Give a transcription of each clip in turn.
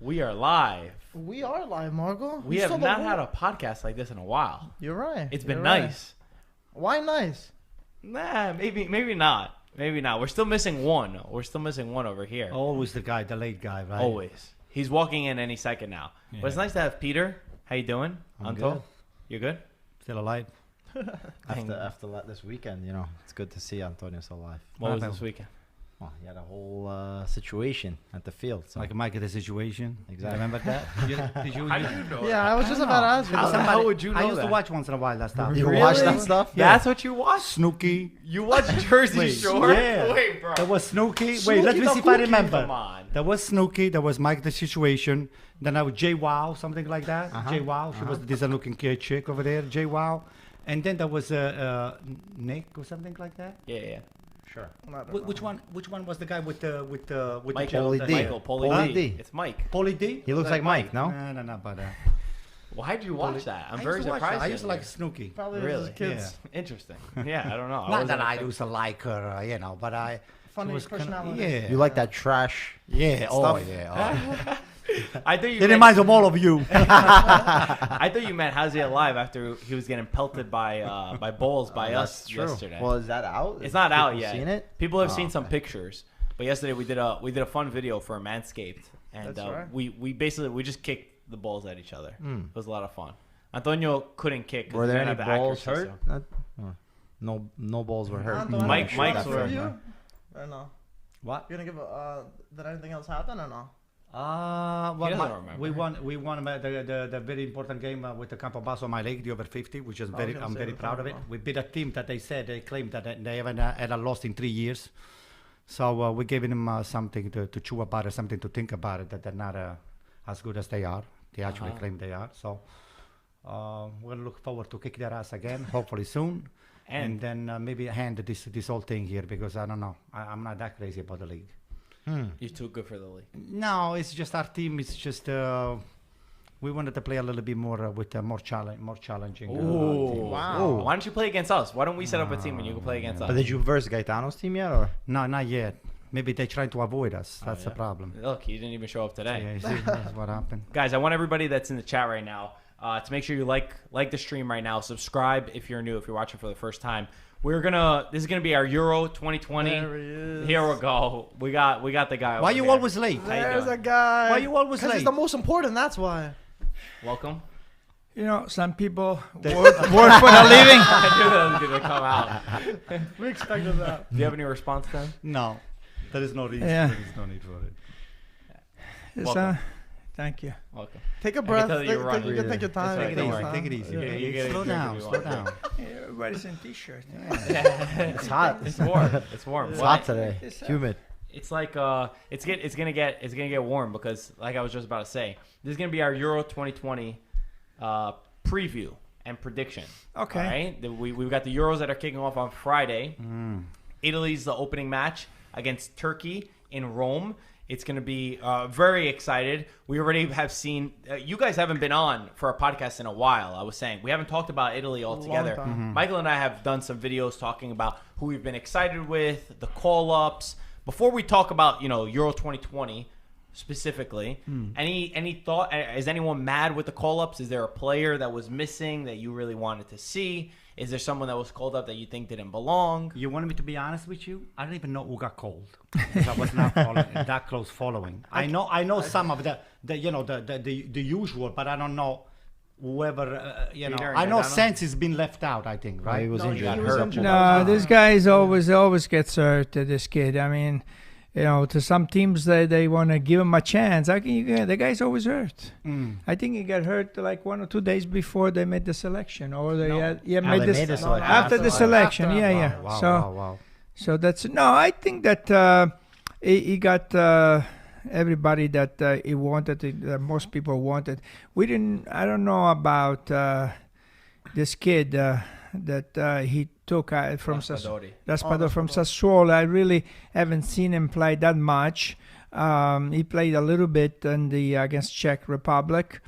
We are live. We are live, Marco. We have not had a podcast like this in a while. You're right. It's been nice. Why nice? Nah, maybe not. Maybe not. We're still missing one. We're still missing one over here. Always the late guy, right? Always. He's walking in any second now. Yeah. But it's nice to have Peter. How you doing? I'm Anto? good. You good? Still alive. After this weekend, you know, it's good to see Antonio still alive. What was this weekend? Well, he had a whole situation at the field. So. Like a Mike at the situation. Exactly. Remember that? How do you know? Yeah, I was just about to ask you. How would you know I used that? to watch once in a while that stuff. You Really? watch that stuff? Yeah. That's what you watch? Snooki. You watch Jersey Wait, Shore? yeah. Wait, bro. There was Snooki. Snooki Wait, let me the see if I Cookie, remember. come on. There was Snooki. There was Mike the situation. Then I was J Wow, something like that. J Wow. She was the decent-looking kid or there. J Wow. And then there was Nick or something like that. Yeah. Sure. Which one was the guy with the Michael, Paulie D. Michael, Paulie D. It's Mike. Paulie D? He looks like Mike, no? No, but Why did you watch that? I'm very I surprised. used to like Snooki. Probably Really? as kids. Interesting. Yeah, I don't know. Not that I used to like her, you know, but I. Funny she was personality. Yeah. You like that trash? Yeah. stuff? Oh, yeah. I thought you It meant, reminds of all of you. I thought you meant how's he alive after he was getting pelted by balls by us yesterday. Well, is that out? It's not out yet. Seen it? People have seen some pictures, but yesterday we did a fun video for Manscaped, and That's right. we basically just kicked the balls at each other. It was a lot of fun. Antonio couldn't kick. 'cause Were he there didn't any have the balls accuracy, hurt? so- No balls were hurt. Anton, Mike- shoot Mike's that were- for you? Or no? What? You gonna give did anything else happen or no? Well, He doesn't remember. we won the very important game with the Campobasso my league, the over 50, which is I'm very proud of it. We beat a team that they claimed that they haven't had a loss in 3 years. So we gave them something to chew about it, something to think about it, that they're not as good as they are. They actually claim they are. So we're gonna look forward to kick their ass again, hopefully soon. And then maybe hand this whole thing here, because I don't know. I'm not that crazy about the league. You're too good for the league. No, it's just our team. It's just we wanted to play a little bit more with more challenging. Ooh, Wow. Why don't you play against us? Why don't we set up a team and you can play against us? But did you verse Gaetano's team yet, or? No, not yet. Maybe they're trying to avoid us. That's the problem. Look, he didn't even show up today. Yeah, you see, that's what happened. Guys, I want everybody that's in the chat right now to make sure you like the stream right now. Subscribe if you're new, if you're watching for the first time. This is gonna be our Euro 2020. There he is. Here we go. We got the guy. Why over you there. always late? How you There's doing? a guy. Why you always Because he's late? the most important, that's why. Welcome. You know, some people work for a living. I knew that was gonna come out. We expected that. Do you have any response then? No, there is no reason. Yeah. There is no need for it. It's, Welcome. thank you. Welcome. Take a can breath. tell that you're running. You can take your time. That's Take it don't easy. worry. Take it easy. Yeah, Okay? you get it Slow if you down. want. Slow down. Everybody's in t-shirt. It's hot. It's warm. It's warm. It's Why? hot today. It's Humid. It's like it's gonna get warm because, like I was just about to say, this is gonna be our Euro 2020 preview and prediction. Okay. All right. We've got the Euros that are kicking off on Friday. Italy's the opening match against Turkey in Rome. It's going to be very excited. We already have seen you guys haven't been on for a podcast in a while. I was saying we haven't talked about Italy altogether. Michael and I have done some videos talking about who we've been excited with, the call-ups. Before we talk about Euro 2020 specifically, any thought? Is anyone mad with the call-ups? Is there a player that was missing that you really wanted to see? Is there someone that was called up that you think didn't belong? You wanted me to be honest with you? I don't even know who got called. Because I was not that close following. I know some of the usual, but I don't know whoever. Peter, I know Gaetano? Sensi has been left out. I think, right? He was injured. he was injured. No, this guy is always gets hurt. This kid. I mean, to some teams they want to give him a chance. The guy's always hurt. I think he got hurt like 1 or 2 days before they made the selection, or they made they this made the selection. after the selection. After. Yeah. Wow. So that's I think that he got everybody that he wanted. That most people wanted. I don't know about this kid that he took from Raspadori. from Sassuolo. I really haven't seen him play that much. He played a little bit in the against Czech Republic.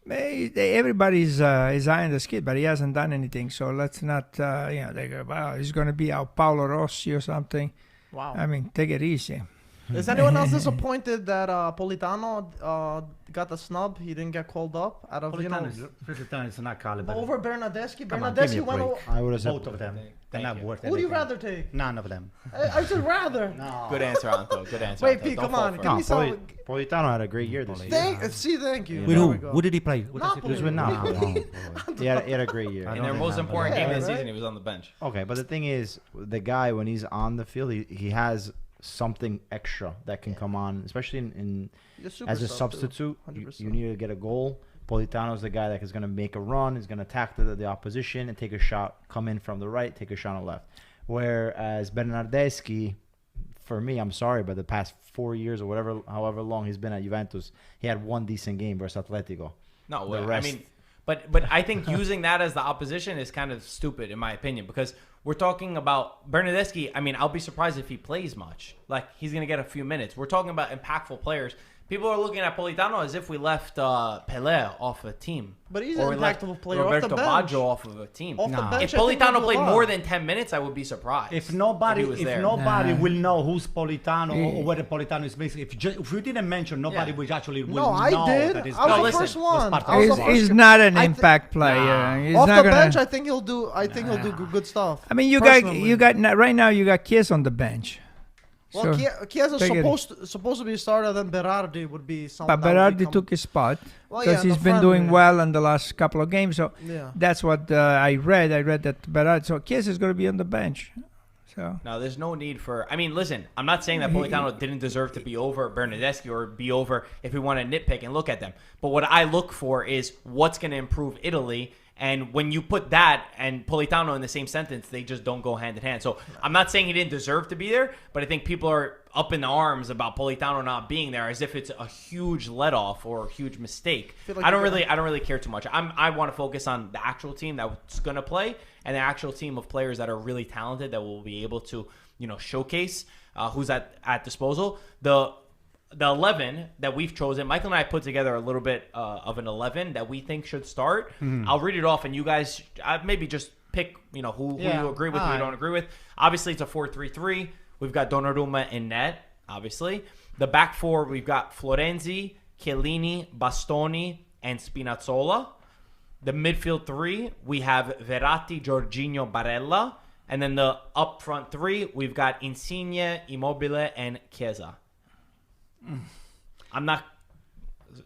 Everybody's is eyeing this kid, but he hasn't done anything. So let's not, they go, wow, he's going to be our Paolo Rossi or something. Wow. I mean, take it easy. Is anyone else disappointed that Politano got the snub? He didn't get called up out of Politano is not caliber. over Bernardeschi. Come on, give me Bernardeschi a went. break. I would have said Both of them. They're Thank not you. worth Who would you anything. rather take? None of them. I said rather. No. Good answer, Anto. Good answer. Wait, Anto. Pete, Don't come fall on. for Give it. me some. Politano had a great year this year. Thank you. With There who? we go. Who did he play? What does he Napoli. play? He was with Napoli. He had a great year. I In don't their most remember. important game of the Yeah, season, right? he was on the bench. Okay, but the thing is, the guy when he's on the field, he has something extra that can come on, especially in as a substitute. You need to get a goal. Politano's the guy that is going to make a run, is going to attack the opposition and take a shot, come in from the right, take a shot on the left. Whereas Bernardeschi, for me, I'm sorry, but the past 4 years or whatever, however long he's been at Juventus, he had one decent game versus Atletico. No, The I rest- mean, but I think using that as the opposition is kind of stupid in my opinion because we're talking about Bernardeschi. I mean, I'll be surprised if he plays much. Like he's gonna get a few minutes. We're talking about impactful players. People are looking at Politano as if we left Pelé off a team. But he's Or an we left impactful player off the Roberto bench. Baggio off of a team. Off the Nah. bench, If I think Politano he'll do played a lot. more than 10 minutes, I would be surprised. If nobody, he was there. Nah. will know who's Politano or whether Politano is missing, if you didn't mention, nobody Yeah. will actually will No, I know did. that is I was No, the listen, first one. was part I was of the it. first He's one. not an I thi- impact player. He's Off not the gonna. bench, I think he'll do. I think he'll do good stuff. I mean, you Personally. got right now. You got Chiesa on the bench. Well, So, Chiesa's take it. supposed to be a starter. Then Berardi would be something. but Berardi took his spot Well, because yeah, he's the been doing friendly. well in the last couple of games. So Yeah. that's what I read. I read that Berardi. So Chiesa is going to be on the bench. So No, there's no need for. I mean, listen, I'm not saying that Politano didn't deserve to be over Bernardeschi or be over if we want to nitpick and look at them. But what I look for is what's going to improve Italy. And when you put that and Politano in the same sentence, they just don't go hand in hand. So I'm not saying he didn't deserve to be there, but I think people are up in arms about Politano not being there as if it's a huge let off or a huge mistake. feel like I don't you're really care too much. I want to focus on the actual team that's going to play and the actual team of players that are really talented that will be able to, showcase who's at disposal. The 11 that we've chosen, Michael and I put together a little bit of an 11 that we think should start. I'll read it off, and you guys maybe just pick, who you agree with, who you don't agree with. Obviously, it's a 4-3-3. We've got Donnarumma in net, obviously. The back four, we've got Florenzi, Chiellini, Bastoni, and Spinazzola. The midfield three, we have Verratti, Jorginho, Barella. And then the up front three, we've got Insigne, Immobile, and Chiesa. I'm not.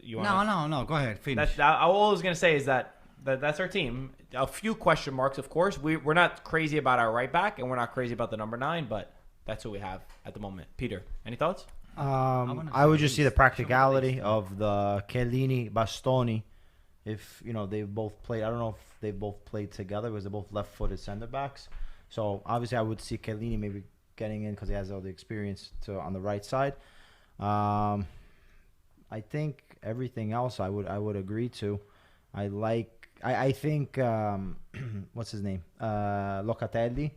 You wanna, No. Go ahead. Finish. all I was gonna say is that's our team. A few question marks, of course. We're not crazy about our right back, and we're not crazy about the number 9, but that's what we have at the moment. Peter, any thoughts? I would just see the practicality of the Chiellini, Bastoni. If they both played, I don't know if they both played together because they're both left-footed center backs. So obviously, I would see Chiellini maybe getting in because he has all the experience on the right side. I think everything else I would agree to. I think what's his name? Locatelli.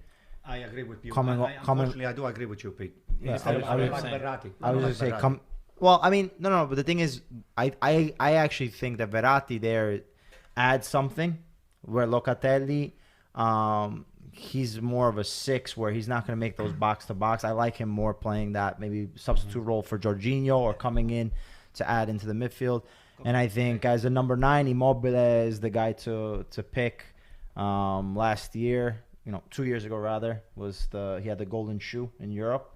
I agree with you. Unfortunately, I do agree with you, Pete. Yeah, Instead of I was Berardi. I was just say come. Well, I mean, no. But the thing is, I actually think that Verratti there adds something where Locatelli, he's more of a 6 where he's not going to make those box to box. I like him more playing that maybe substitute role for Jorginho or coming in to add into the midfield. And I think as a number 9, Immobile is the guy to pick. Last year, 2 years ago rather, he had the golden shoe in Europe.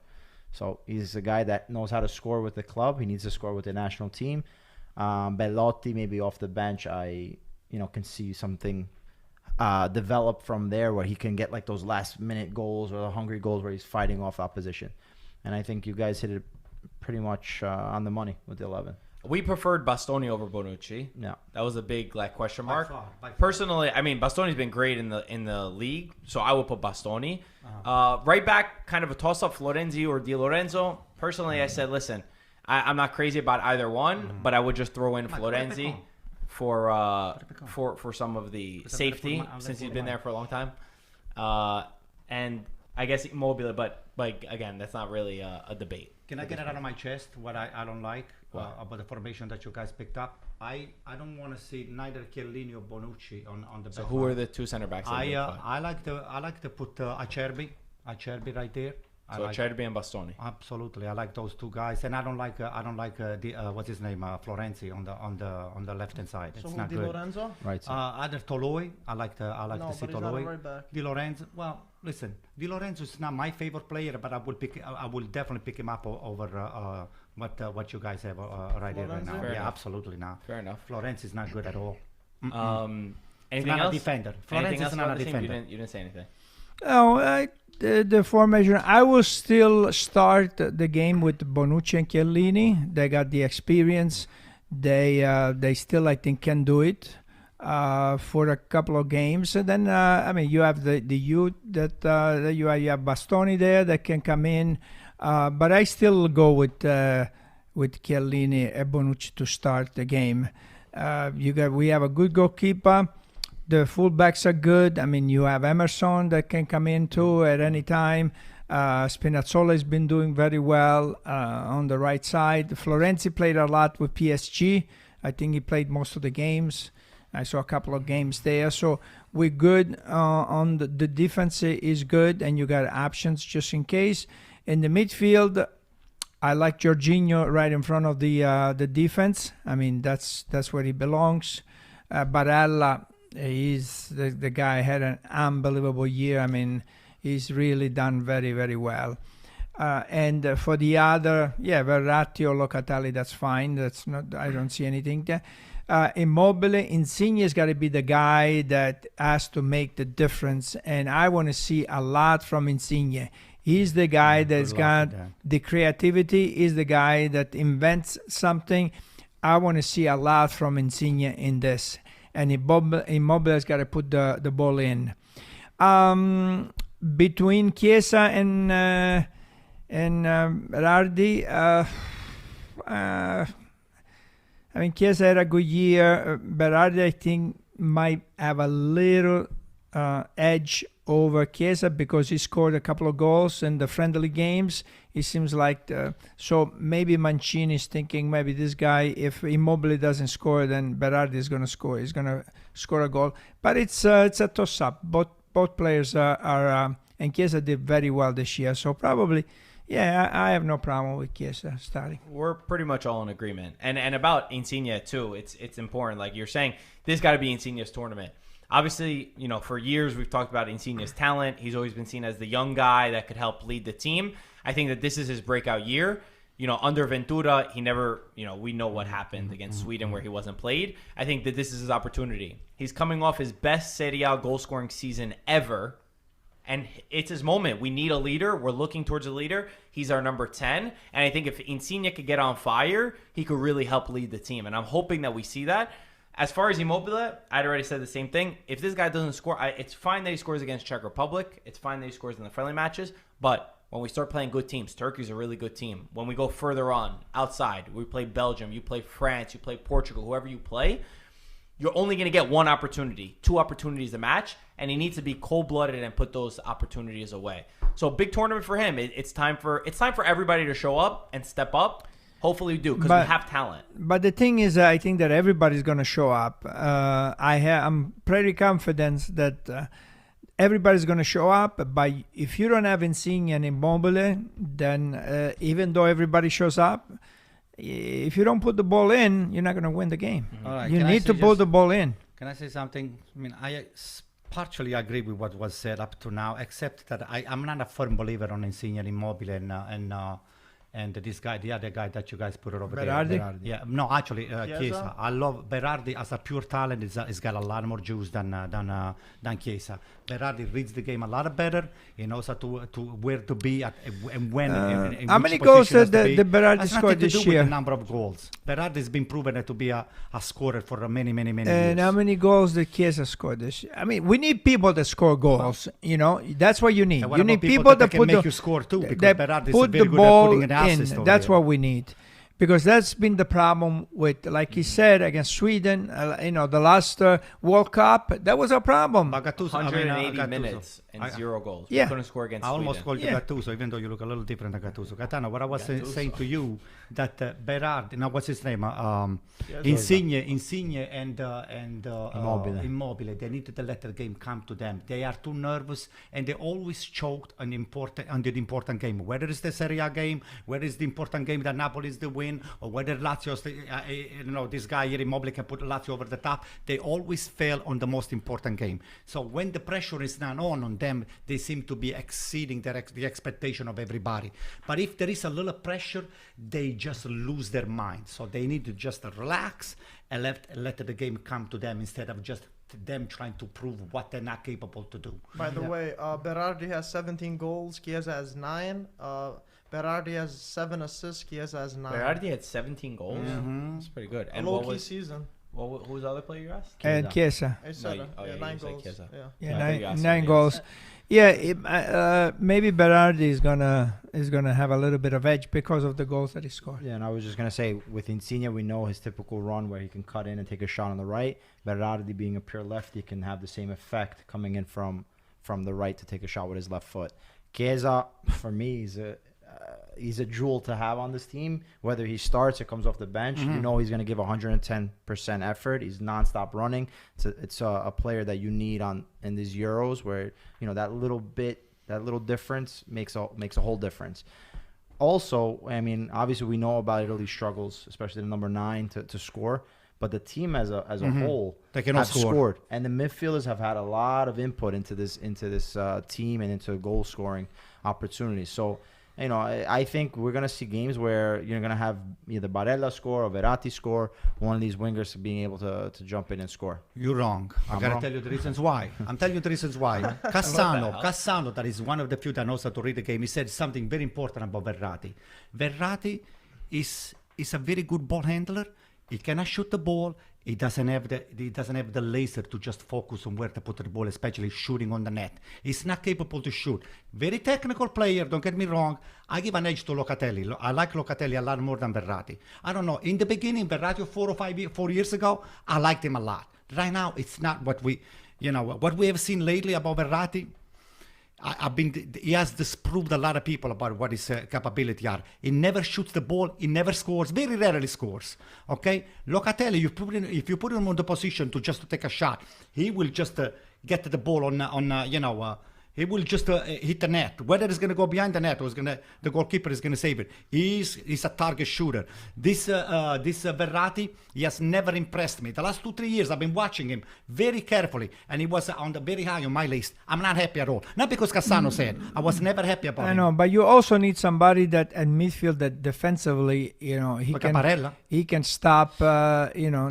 So he's a guy that knows how to score with the club. He needs to score with the national team. Bellotti maybe off the bench. I can see something develop from there where he can get like those last minute goals or the hungry goals where he's fighting off opposition. And I think you guys hit it pretty much on the money with the 11. We preferred Bastoni over Bonucci. Yeah. That was a big question mark. By far. Personally, I mean Bastoni's been great in the league, so I would put Bastoni. Right back, kind of a toss up, Florenzi or Di Lorenzo. Personally, I said, listen, I'm not crazy about either one, but I would just throw in Florenzi for some of the safety since he's been there for a long time, and I guess Immobile, but again, that's not really a debate. Can I get it out of my chest what I don't like about the formation that you guys picked up? I don't want to see neither Chiellini or Bonucci on the So who are the two center backs? I like to put Acerbi right there. So Acerbi and Bastoni. Absolutely, I like those two guys, and I don't like what's his name, Florenzi on the left hand side. So It's not Di good. Lorenzo? Right. Either Toloi, I like to see but he's not a Toloi. right back. Di Lorenzo, well, listen, Di Lorenzo is not my favorite player, but I will definitely pick him up over what you guys have right here right now. Fair Yeah, enough. absolutely not. Fair enough. Florenzi is not good at all. Anything not else? a defender. Anything Florenzi else is not about a the team? defender. You didn't say anything. Oh, the formation. I will still start the game with Bonucci and Chiellini. They got the experience. They still, I think, can do it for a couple of games. And then, I mean, you have the youth that you have Bastoni there that can come in. But I still go with Chiellini and Bonucci to start the game. We have a good goalkeeper. The fullbacks are good. I mean, you have Emerson that can come in too at any time. Spinazzola has been doing very well on the right side. Florenzi played a lot with PSG. I think he played most of the games. I saw a couple of games there. So we're good on the defense is good, and you got options just in case. In the midfield, I like Jorginho right in front of the defense. I mean, that's where he belongs. Barella, he's the guy had an unbelievable year. I mean, he's really done very, very well. And for the other, verratti or locatelli, that's fine. That's not. I don't see anything there. Immobile, Insigne has got to be the guy that has to make the difference, and I want to see a lot from Insigne. He's the guy that's got the creativity. He's the guy that invents something. I want to see a lot from Insigne in this. And Immobile has got to put the ball in. Between Chiesa and Berardi, I mean, Chiesa had a good year. Berardi, I think, might have a little edge over Chiesa because he scored a couple of goals in the friendly games. It seems like so maybe Mancini is thinking maybe this guy, if Immobile doesn't score, then Berardi is going to score. He's going to score a goal. But it's a toss-up. Both players are and Chiesa did very well this year. So probably, I have no problem with Chiesa starting. We're pretty much all in agreement. And about Insigne too, it's important. Like you're saying, this got to be Insigne's tournament. Obviously, for years we've talked about Insigne's talent. He's always been seen as the young guy that could help lead the team. I think that this is his breakout year. Under Ventura, he never, we know what happened against Sweden where he wasn't played. I think that this is his opportunity. He's coming off his best Serie A goal-scoring season ever, and it's his moment. We need a leader. We're looking towards a leader. He's our number 10, and I think if Insigne could get on fire, he could really help lead the team, and I'm hoping that we see that. As far as Immobile, I'd already said the same thing. If this guy doesn't score, it's fine that he scores against Czech Republic. It's fine that he scores in the friendly matches. But when we start playing good teams, Turkey's a really good team. When we go further on, outside, we play Belgium, you play France, you play Portugal, whoever you play, you're only going to get one opportunity, 2 opportunities a match, and he needs to be cold-blooded and put those opportunities away. So big tournament for him. It's time for everybody to show up and step up. Hopefully we do, because we have talent. But the thing is, I think that everybody's going to show up. I'm pretty confident that everybody's going to show up. But if you don't have Insigne and Immobile, then even though everybody shows up, if you don't put the ball in, you're not going to win the game. All right, you need to put the ball in. Can I say something? I mean, I partially agree with what was said up to now, except that I'm not a firm believer on Insigne and Immobile and this guy, the other guy that you guys put it over Berardi? there. Yeah, no, actually, Chiesa. I love Berardi as a pure talent. He's got a lot more juice than Chiesa. Berardi reads the game a lot better. He knows how to where to be at and when. In how which many goals position did has to the be. Berardi Has score nothing to this do year? with the number of goals. Berardi has been proven to be a scorer for many And years. how many goals did Chiesa score this year? I mean, we need people that score goals. That's what you need. And what You about need people that can put make the you score too, because that Berardi is put very the good at ball putting an assist in. over That's there. what we need. because that's been the problem with, like he said, against Sweden. The last World Cup, that was a problem. But Gattuso, 180 Gattuso. minutes and 0 goals. Yeah. We couldn't score against I almost Sweden. called you Gattuso, even though you look a little different than Gattuso. Gaetano, what I was saying to you, that Berardi, now what's his name? Insigne and Immobile, they needed to let the game come to them. They are too nervous, and they always choked on the important game. Whether it's the Serie A game, whether it's the important game that Napoli is the win, or whether Lazio's, this guy here, Immobile, can put Lazio over the top, they always fail on the most important game. So when the pressure is not on them, they seem to be exceeding the expectation of everybody. But if there is a little pressure, they just lose their mind. So they need to just relax and let the game come to them instead of just them trying to prove what they're not capable to do. By the way, Berardi has 17 goals, Chiesa has 9. Berardi has 7 assists, Chiesa has 9. Berardi had 17 goals. That's pretty good. And a what low-key was season. who was the other player you asked? And Chiesa. I said No, yeah, you 9 said goals. Chiesa. Yeah. Yeah, I think you asked 9 me, goals. Yeah, maybe Berardi is gonna have a little bit of edge because of the goals that he scored. Yeah, and I was just gonna say, with Insigne, we know his typical run where he can cut in and take a shot on the right. Berardi, being a pure lefty, can have the same effect coming in from the right to take a shot with his left foot. Chiesa, for me, he's a jewel to have on this team. Whether he starts or comes off the bench, you know he's going to give 110% effort. He's nonstop running. It's a player that you need in these Euros, where that little difference makes a whole difference. Also, I mean, obviously we know about Italy's struggles, especially the number 9 to score. But the team as a whole They cannot have score. scored, and the midfielders have had a lot of input into this team and into goal scoring opportunities. So, I think we're gonna see games where you're gonna have either Barella score or Verratti score, one of these wingers being able to jump in and score. You're wrong. I gotta tell you the reasons why. I'm telling you the reasons why. Cassano, that is one of the few that knows how to read the game. He said something very important about Verratti. Verratti is a very good ball handler. He cannot shoot the ball. He doesn't have the laser to just focus on where to put the ball, especially shooting on the net. He's not capable to shoot. Very technical player, don't get me wrong. I give an edge to Locatelli. I like Locatelli a lot more than Verratti. I don't know. In the beginning, Verratti 4 years ago, I liked him a lot. Right now, it's not what we have seen lately about Verratti. He has disproved a lot of people about what his capability are. He never shoots the ball. He never scores. Very rarely scores. Okay, Locatelli, if you put him on the position to take a shot, he will just get the ball he will just hit the net. Whether it's going to go behind the net or the goalkeeper is going to save it. He's a target shooter. This Verratti, he has never impressed me. The last 2-3 years, I've been watching him very carefully, and he was very high on my list. I'm not happy at all. Not because Cassano said. I was never happy about him. I know, but you also need somebody that at midfield that defensively, he can stop,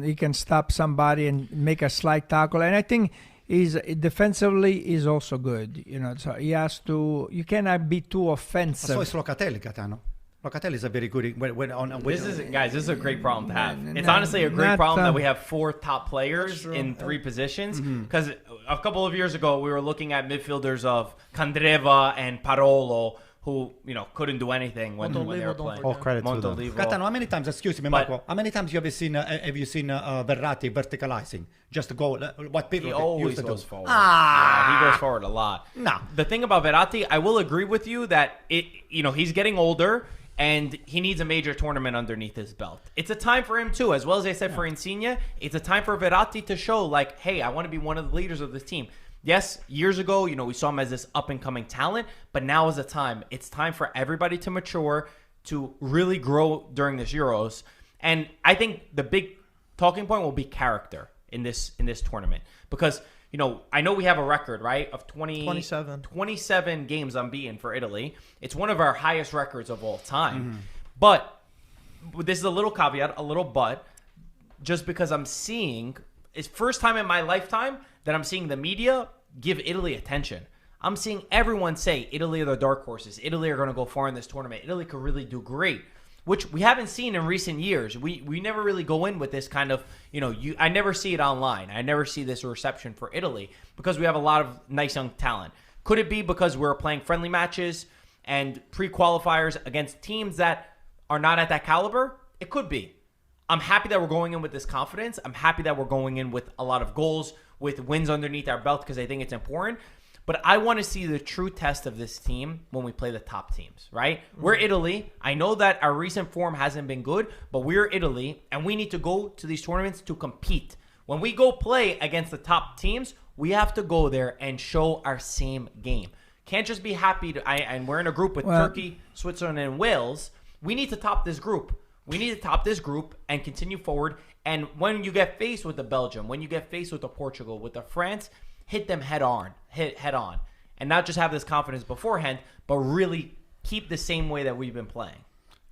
he can stop somebody and make a slight tackle. And I think defensively is also good, so he has to. You cannot be too offensive. So it's Locatelli, Gaetano. Locatelli is a very good. This is a great problem to have. It's honestly a great problem that we have 4 top players in 3 positions. Because a couple of years ago, we were looking at midfielders of Candreva and Parolo, who couldn't do anything when they were playing. All credit to them. Gaetano, how many times? Excuse me, Marco. How many times have you seen Verratti verticalizing? Just to go. What people He always used to goes do? forward. Yeah, he goes forward a lot. No. The thing about Verratti, I will agree with you that he's getting older and he needs a major tournament underneath his belt. It's a time for him too, as well as I said for Insigne. It's a time for Verratti to show, like, hey, I want to be one of the leaders of this team. Yes, years ago, we saw him as this up-and-coming talent, but now is the time. It's time for everybody to mature, to really grow during this Euros. And I think the big talking point will be character in this tournament. Because, I know we have a record, right, of 27 games unbeaten for Italy. It's one of our highest records of all time. But this is a little caveat, a little but, just because I'm seeing, it's first time in my lifetime that I'm seeing the media give Italy attention. I'm seeing everyone say Italy are the dark horses. Italy are going to go far in this tournament. Italy could really do great, which we haven't seen in recent years. We never really go in with this kind of, I never see it online. I never see this reception for Italy because we have a lot of nice young talent. Could it be because we're playing friendly matches and pre-qualifiers against teams that are not at that caliber? It could be. I'm happy that we're going in with this confidence. I'm happy that we're going in with a lot of goals, with wins underneath our belt, because I think it's important. But I want to see the true test of this team when we play the top teams, right? We're Italy. I know that our recent form hasn't been good, but we're Italy, and we need to go to these tournaments to compete. When we go play against the top teams, we have to go there and show our same game. Can't just be happy and we're in a group with Turkey, Switzerland, and Wales. We need to top this group. We need to top this group and continue forward. And when you get faced with the Belgium, when you get faced with the Portugal, with the France, hit them head on, and not just have this confidence beforehand, but really keep the same way that we've been playing.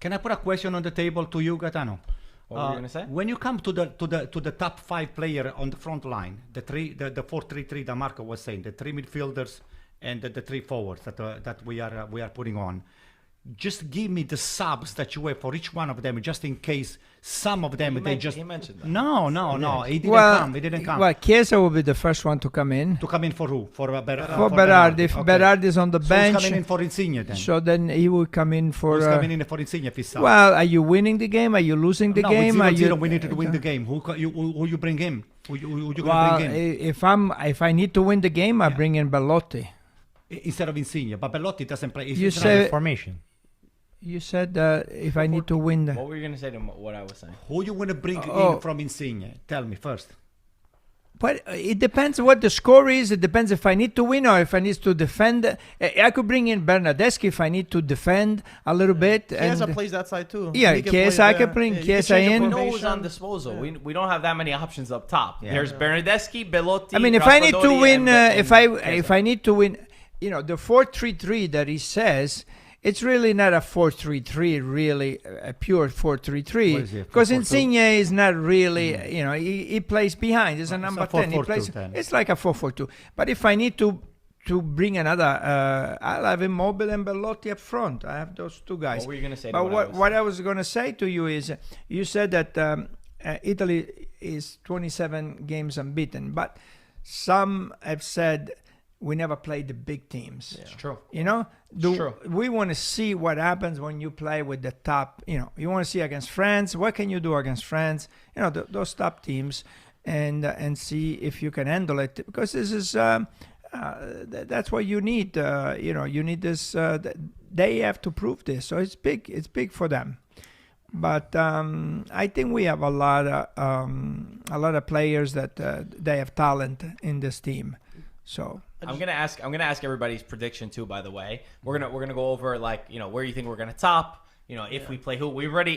Can I put a question on the table to you, Gaetano? What were you gonna say? When you come to the top 5 player on the front line, the 4-3-3 that Marco was saying, the 3 midfielders and the 3 forwards that we are putting on. Just give me the subs that you have for each one of them, just in case some of them He mentioned that. No. He didn't come. Well, Chiesa will be the first one to come in. To come in for who? For Berardi. If Berardi is on the So bench, he's coming in for Insigne then. so then he will come in for. Who's coming in for Insigne if he's sub? Well, are you winning the game? Are you losing the game? With 0-0, we need to win the game. Who you bring in? Who you gonna bring in? If I need to win the game, I bring in Belotti. Instead of Insigne, but Belotti doesn't play. You said formation. You said if I need to win What were you going to say to what I was saying? Who you want to bring in from Insigne? Tell me first. But it depends what the score is. It depends if I need to win or if I need to defend. I could bring in Bernardeschi if I need to defend a little bit. Chiesa and plays that side too. Yeah, Chiesa, I can bring Chiesa in. We know who's on disposal. We don't have that many options up top. Yeah. There's Bernardeschi, Belotti. I mean, if I need to Raspadori, win, and if I need to win, the 4-3-3 that he says. It's really not a 4-3-3, really a pure 4-3-3, because Insigne is not really, he plays behind. He's a number 10. He plays. It's like a 4-4-2. But if I need to bring another, I'll have Immobile and Belotti up front. I have those 2 guys. What were you going to say? But what I was going to say to you is, you said that Italy is 27 games unbeaten, but some have said we never played the big teams. It's true. True. We want to see what happens when you play with the top. You want to see against France. What can you do against France? Those top teams, and see if you can handle it. Because this is that's what you need. You need this. They have to prove this. So it's big. It's big for them. But I think we have a lot of players that they have talent in this team. So I'm gonna ask everybody's prediction too. By the way, we're gonna go over where you think we're gonna top. If we play who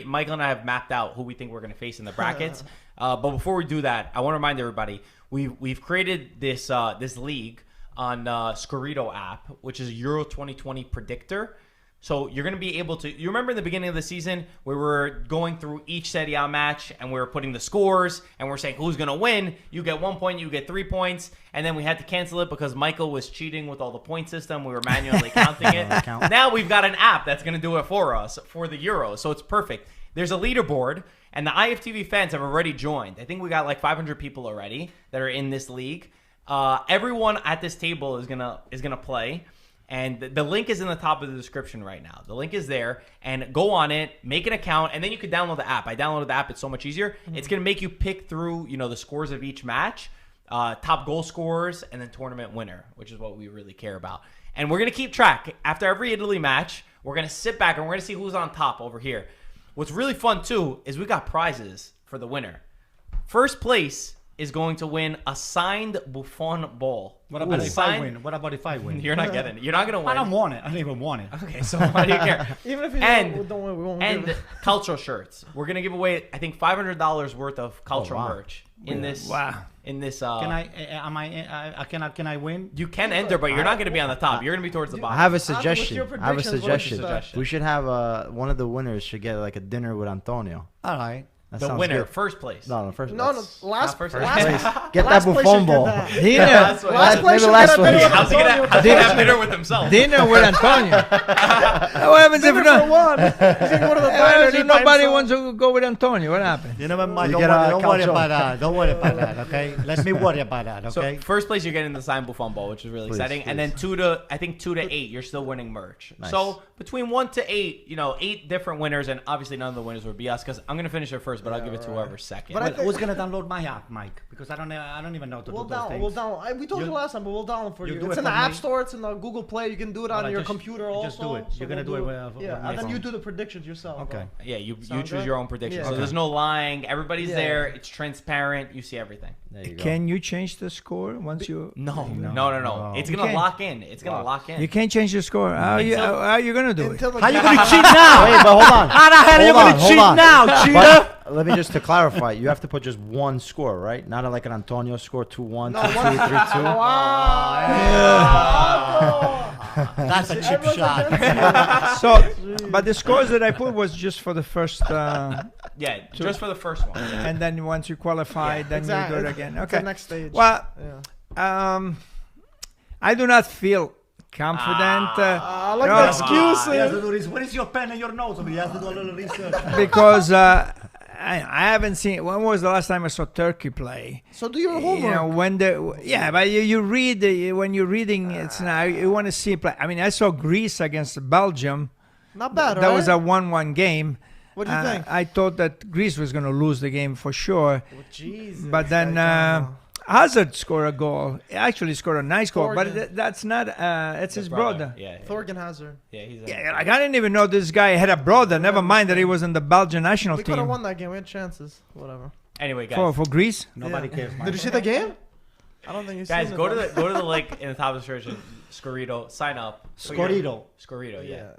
Michael and I have mapped out who we think we're gonna face in the brackets. But before we do that, I want to remind everybody we've created this league on Scorito app, which is Euro 2020 Predictor. So you're going to be able to, you remember in the beginning of the season where we were going through each Serie A match and we were putting the scores and we're saying who's going to win. You get 1 point, you get 3 points. And then we had to cancel it because Michael was cheating with all the point system. We were manually counting it. Now we've got an app that's going to do it for us for the Euros. So it's perfect. There's a leaderboard and the IFTV fans have already joined. I think we got like 500 people already that are in this league. Everyone at this table is gonna play. And the link is in the top of the description right now. The link is there. And go on it, make an account, and then you can download the app. I downloaded the app. It's so much easier. Mm-hmm. It's going to make you pick through, the scores of each match, top goal scorers, and then tournament winner, which is what we really care about. And we're going to keep track. After every Italy match, we're going to sit back and we're going to see who's on top over here. What's really fun, too, is we got prizes for the winner. First place is going to win a signed Buffon ball. What about if I win? What about if I win? You're not getting it. You're not going to win. I don't want it. I don't even want it. Okay, so why do you care? Even if you don't win, we won't give it. Cultural shirts. We're going to give away, I think, $500 worth of cultural merch in this. Wow. In this. Can I win? You can enter, but you're not going to be on the top. You're going to be towards the bottom. I have a suggestion. We should have one of the winners should get like a dinner with Antonio. All right. That The sounds winner, good. first place. No, first. No, that's- last first last place. Get last that place Buffon should get ball. that. Dinner. That's what- Last place maybe should last get a one. dinner with How's he gonna Antonio. have dinner with himself? Dinner with Antonio. What happens if Dinner not? for one. He's gonna go to the diner and eat by Nobody himself. wants to go with Antonio. What happened? You know, Mike, You don't get worry, a don't worry calzone. about that. Don't worry about that, okay? Let me worry about that, So okay? first place, you're getting the signed Buffon ball, which is really Please, exciting. And then 2 to 8, you're still winning merch. Nice. So between 1 to 8, 8 different winners, and obviously none of the winners would be us because I'm gonna finish it first, but I'll give it to whoever's second. But I Well, think- who's gonna download my app, Mike? Because I don't even know to We'll do those down. things. We'll down. We told you You- last time, but we'll download for you you. do It's it in the for App me. Store. It's in the Google Play. You can do it on Alright, your just- computer just also. do it. So You're gonna we'll do it, Yeah, on and your then you phone. do the predictions yourself. Okay. bro. Yeah, you Sound choose good? your own predictions. Yeah. So there's no lying. Everybody's Yeah. there. It's transparent. You see everything. There you go. Can you change the score once you? No. It's You gonna can't. lock in. It's gonna lock in. You can't change the score. How are you gonna do it? Until the How you guy- gonna cheat now? Wait, but hold on. How the hell are you Hold on, gonna hold cheat on. now, cheater? But let me just to clarify, you have to put just one score, right? Not like an Antonio score, 2-1, No, 2-2, one- 3-2. That's a cheap Everyone's shot. against So, but the scores that I put was just for the first, Yeah, just for the first one. and then once you qualify, then Exactly. you do it again. It's Okay. the next stage. Well, Yeah. I do not feel confident I like no, the He has excuses. to do this. What is your pen and your nose? He has to do a little research. because I haven't seen. When was the last time I saw Turkey play? So do your You homework. know, but you read when you're reading, it's now you want to see play. I mean, I saw Greece against Belgium. Not bad, That right? was a 1-1 game. What do you think? I thought that Greece was going to lose the game for sure. Jesus. But then Hazard scored a goal. He actually scored a nice goal, but Thorgan. that's not. It's his brother. Yeah. Thorgan Hazard. Yeah, he's Yeah, like I didn't even know this guy had a brother. Never mind that he was in the Belgian national We could have team won that game. We had chances. Whatever. Anyway, guys. for Greece. Nobody Yeah. cares, Mike. Did you see the game? I don't think you Guys, seen go it, to though. the link in the top of the description. Scorito, sign up. Scorito. Scorito, yeah.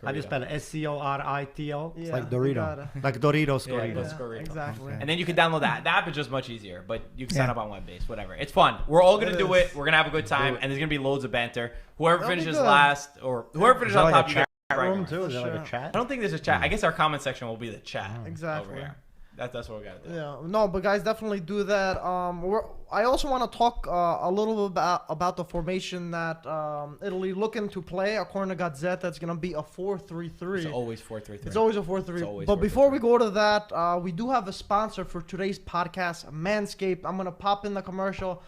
How do you spell it? Scorito? Yeah, like we Dorito. got it. Like Doritos, Yeah, Scorito. go Scorito. Exactly. And then you can download that. The app is just much easier, but you can sign Yeah. up on web based, whatever. It's fun. We're all gonna It do is. it. We're gonna have a good time, and there's gonna be loads of banter. Whoever That'll be finishes good. last, or whoever finishes on top, you get room right. too? Is there like Sure. a chat? I don't think there's a chat. I guess our comment section will be the chat. Exactly. Over here. That's what we gotta do. Yeah, no, but guys, definitely do that. I also want to talk a little bit about the formation that Italy looking to play. According to Gazzetta, it's gonna be a 4-3-3. It's always 4-3-3. It's always a 4-3. It's always But 4-3-3. before we go to that, we do have a sponsor for today's podcast, Manscaped. I'm gonna pop in the commercial.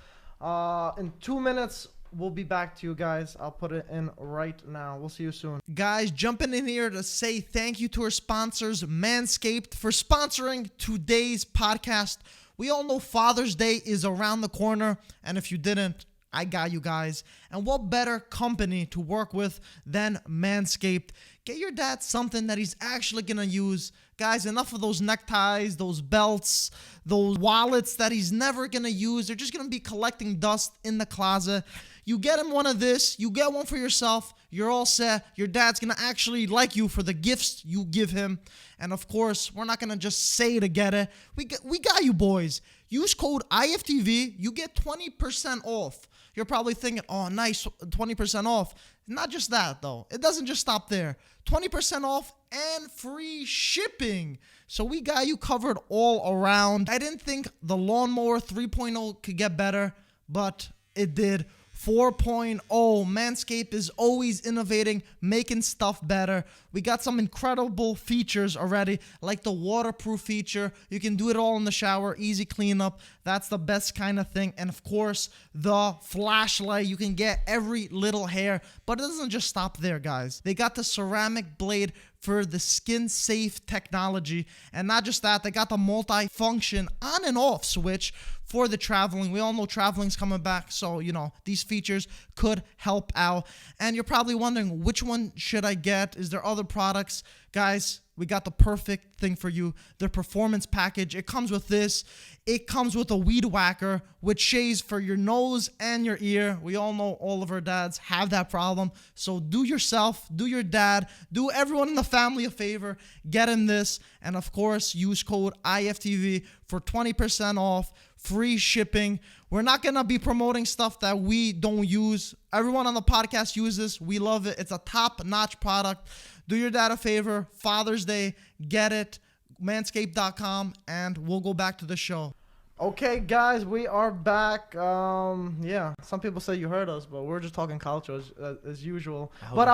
In 2 minutes, we'll be back to you guys. I'll put it in right now. We'll see you soon. Guys, jumping in here to say thank you to our sponsors, Manscaped, for sponsoring today's podcast. We all know Father's Day is around the corner, and if you didn't, I got you guys. And what better company to work with than Manscaped? Get your dad something that he's actually going to use. Guys, enough of those neckties, those belts, those wallets that he's never going to use. They're just going to be collecting dust in the closet. You get him one of this, you get one for yourself, you're all set. Your dad's going to actually like you for the gifts you give him. And of course, we're not going to just say to get it. We got you, boys. Use code IFTV, you get 20% off. You're probably thinking, oh, nice, 20% off. Not just that, though. It doesn't just stop there. 20% off and free shipping. So we got you covered all around. I didn't think the Lawnmower 3.0 could get better, but it did. 4.0. Manscaped is always innovating, making stuff better. We got some incredible features already, like the waterproof feature. You can do it all in the shower, easy cleanup. That's the best kind of thing. And of course, the flashlight. You can get every little hair, but it doesn't just stop there, guys. They got the ceramic blade for the skin-safe technology. And not just that, they got the multi-function on and off switch for the traveling. We all know traveling's coming back, so, you know, these features could help out. And you're probably wondering, which one should I get? Is there other products? Guys, we got the perfect thing for you. The performance package. It comes with this. It comes with a weed whacker, which shaves for your nose and your ear. We all know all of our dads have that problem. So do yourself, do your dad, do everyone in the family a favor. Get him this. And of course, use code IFTV for 20% off, free shipping. We're not going to be promoting stuff that we don't use. Everyone on the podcast uses. We love it. It's a top-notch product. Do your dad a favor. Father's Day, get it. manscaped.com, and we'll go back to the show. Okay, guys, we are back. Yeah, some people say you heard us, but we're just talking culture as usual. But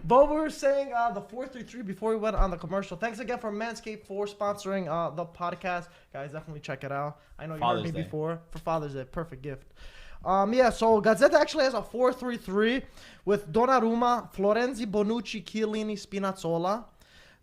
but we were saying the 4-3-3 before we went on the commercial. Thanks again for Manscaped for sponsoring the podcast. Guys, definitely check it out. I know you heard me before. For Father's Day, perfect gift. Yeah, so Gazzetta actually has a 4-3-3 with Donnarumma, Florenzi, Bonucci, Chiellini, Spinazzola.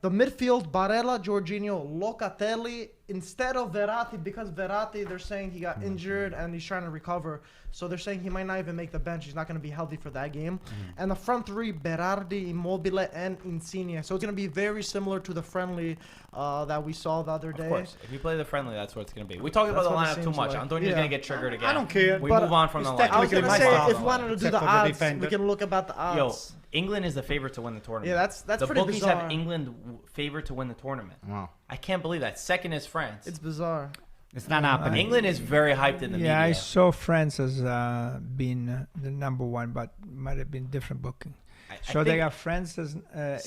The midfield, Barella, Jorginho, Locatelli, instead of Verratti, because Verratti, they're saying he got injured and he's trying to recover. So they're saying he might not even make the bench. He's not going to be healthy for that game. And the front three, Berardi, Immobile, and Insigne. So it's going to be very similar to the friendly that we saw the other day. Of course. If you play the friendly, that's what it's going to be. We talked about the lineup too much. Like. Antonio's going to get triggered again. I don't care. We move on from the lineup. I was going to say, if we wanted to do the odds, we can look about the odds. Yo, England is the favorite to win the tournament. Yeah, that's the pretty bookies bizarre. have England favored to win the tournament. Wow. I can't believe that. Second is France. It's bizarre. It's not happening. England is very hyped in the media. Yeah, I saw France as being the number one, but might have been different booking. So they got France as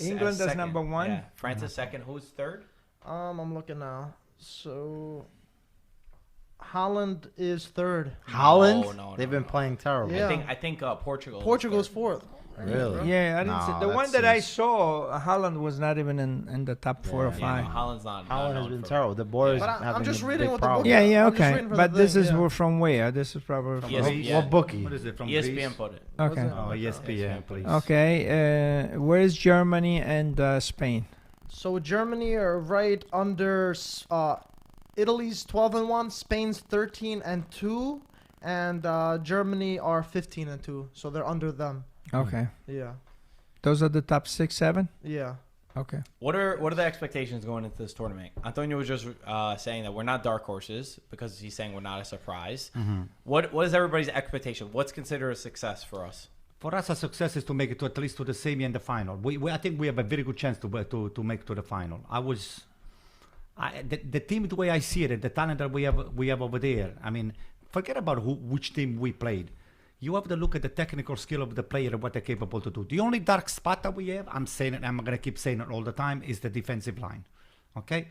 England as number one. Yeah. France is second. Who's third? I'm looking now. So Holland is third. Holland? No, They've been playing terrible. Yeah. I think Portugal. Portugal's fourth. Really? Yeah, I didn't see. The that one that I seems- saw, Holland was not even in the top 4 or Yeah, 5. No, Holland's not. Holland not has known been for- terrible. The boys But have I'm been just a reading big what the problem. book- Yeah, I'm just okay. reading from But the this thing, is yeah. from where? This is probably from. Yes. What, Yeah. what bookie? What is it from ESPN Greece? put it. Okay. Oh, ESPN, please. Okay. Where is Germany and Spain? So Germany are right under Italy's 12-1, Spain's 13-2, and Germany are 15-2. So they're under them. Okay. Yeah. Those are the top 6, 7? Yeah. Okay. What are the expectations going into this tournament? Antonio was just saying that we're not dark horses because he's saying we're not a surprise. What is everybody's expectation? What's considered a success for us? For us, a success is to make it to at least to the semi and the final. I think we have a very good chance to make to the final. The team, the way I see it, the talent that we have over there. I mean, forget about which team we played. You have to look at the technical skill of the player and what they're capable to do. The only dark spot that we have, I'm saying it, I'm going to keep saying it all the time, is the defensive line. Okay?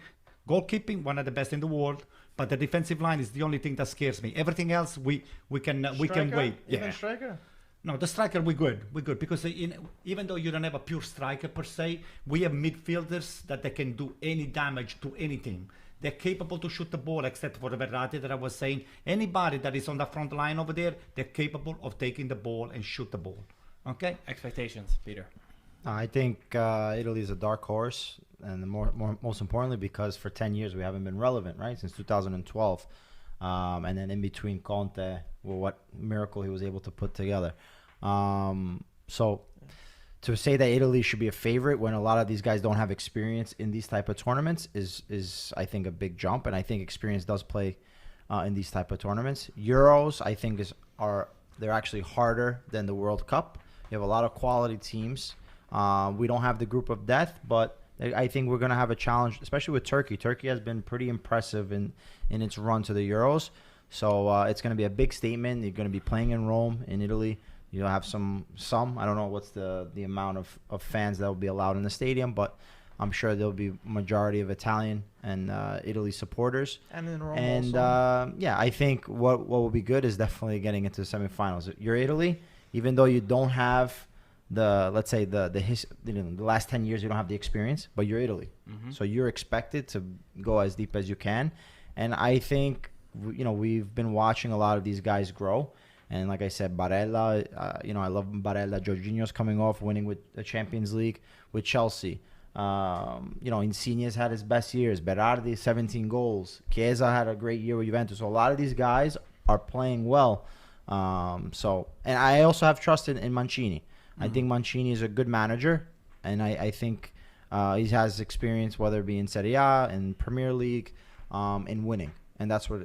Goalkeeping, one of the best in the world, but the defensive line is the only thing that scares me. Everything else, we can wait. Even striker? No, the striker, we're good because even though you don't have a pure striker per se, we have midfielders that they can do any damage to any team. They're capable to shoot the ball, except for the verratti that I was saying. Anybody that is on the front line over there, they're capable of taking the ball and shoot the ball. Okay? Expectations, Peter. I think Italy is a dark horse, and most importantly, because for 10 years we haven't been relevant, right? Since 2012. And then in between Conte, what miracle he was able to put together. So to say that Italy should be a favorite when a lot of these guys don't have experience in these type of tournaments is I think a big jump, and I think experience does play in these type of tournaments. Euros, I think they're actually harder than the World Cup. You have a lot of quality teams. We don't have the group of death, but I think we're going to have a challenge, especially with Turkey. Turkey has been pretty impressive in its run to the Euros. So it's going to be a big statement. You're going to be playing in Rome, in Italy. You'll have some. I don't know what's the amount of fans that will be allowed in the stadium, but I'm sure there'll be majority of Italian and Italy supporters. And in Rome and also. Yeah, I think what will be good is definitely getting into the semifinals. You're Italy, even though you don't have the last 10 years you don't have the experience, but you're Italy, so you're expected to go as deep as you can. And I think we've been watching a lot of these guys grow. And like I said, Barella, I love Barella. Jorginho's coming off winning with the Champions League with Chelsea. Insigne's had his best years. Berardi, 17 goals. Chiesa had a great year with Juventus. So a lot of these guys are playing well. And I also have trust in Mancini. I think Mancini is a good manager, and I think he has experience, whether it be in Serie A, in Premier League, in winning. And that's what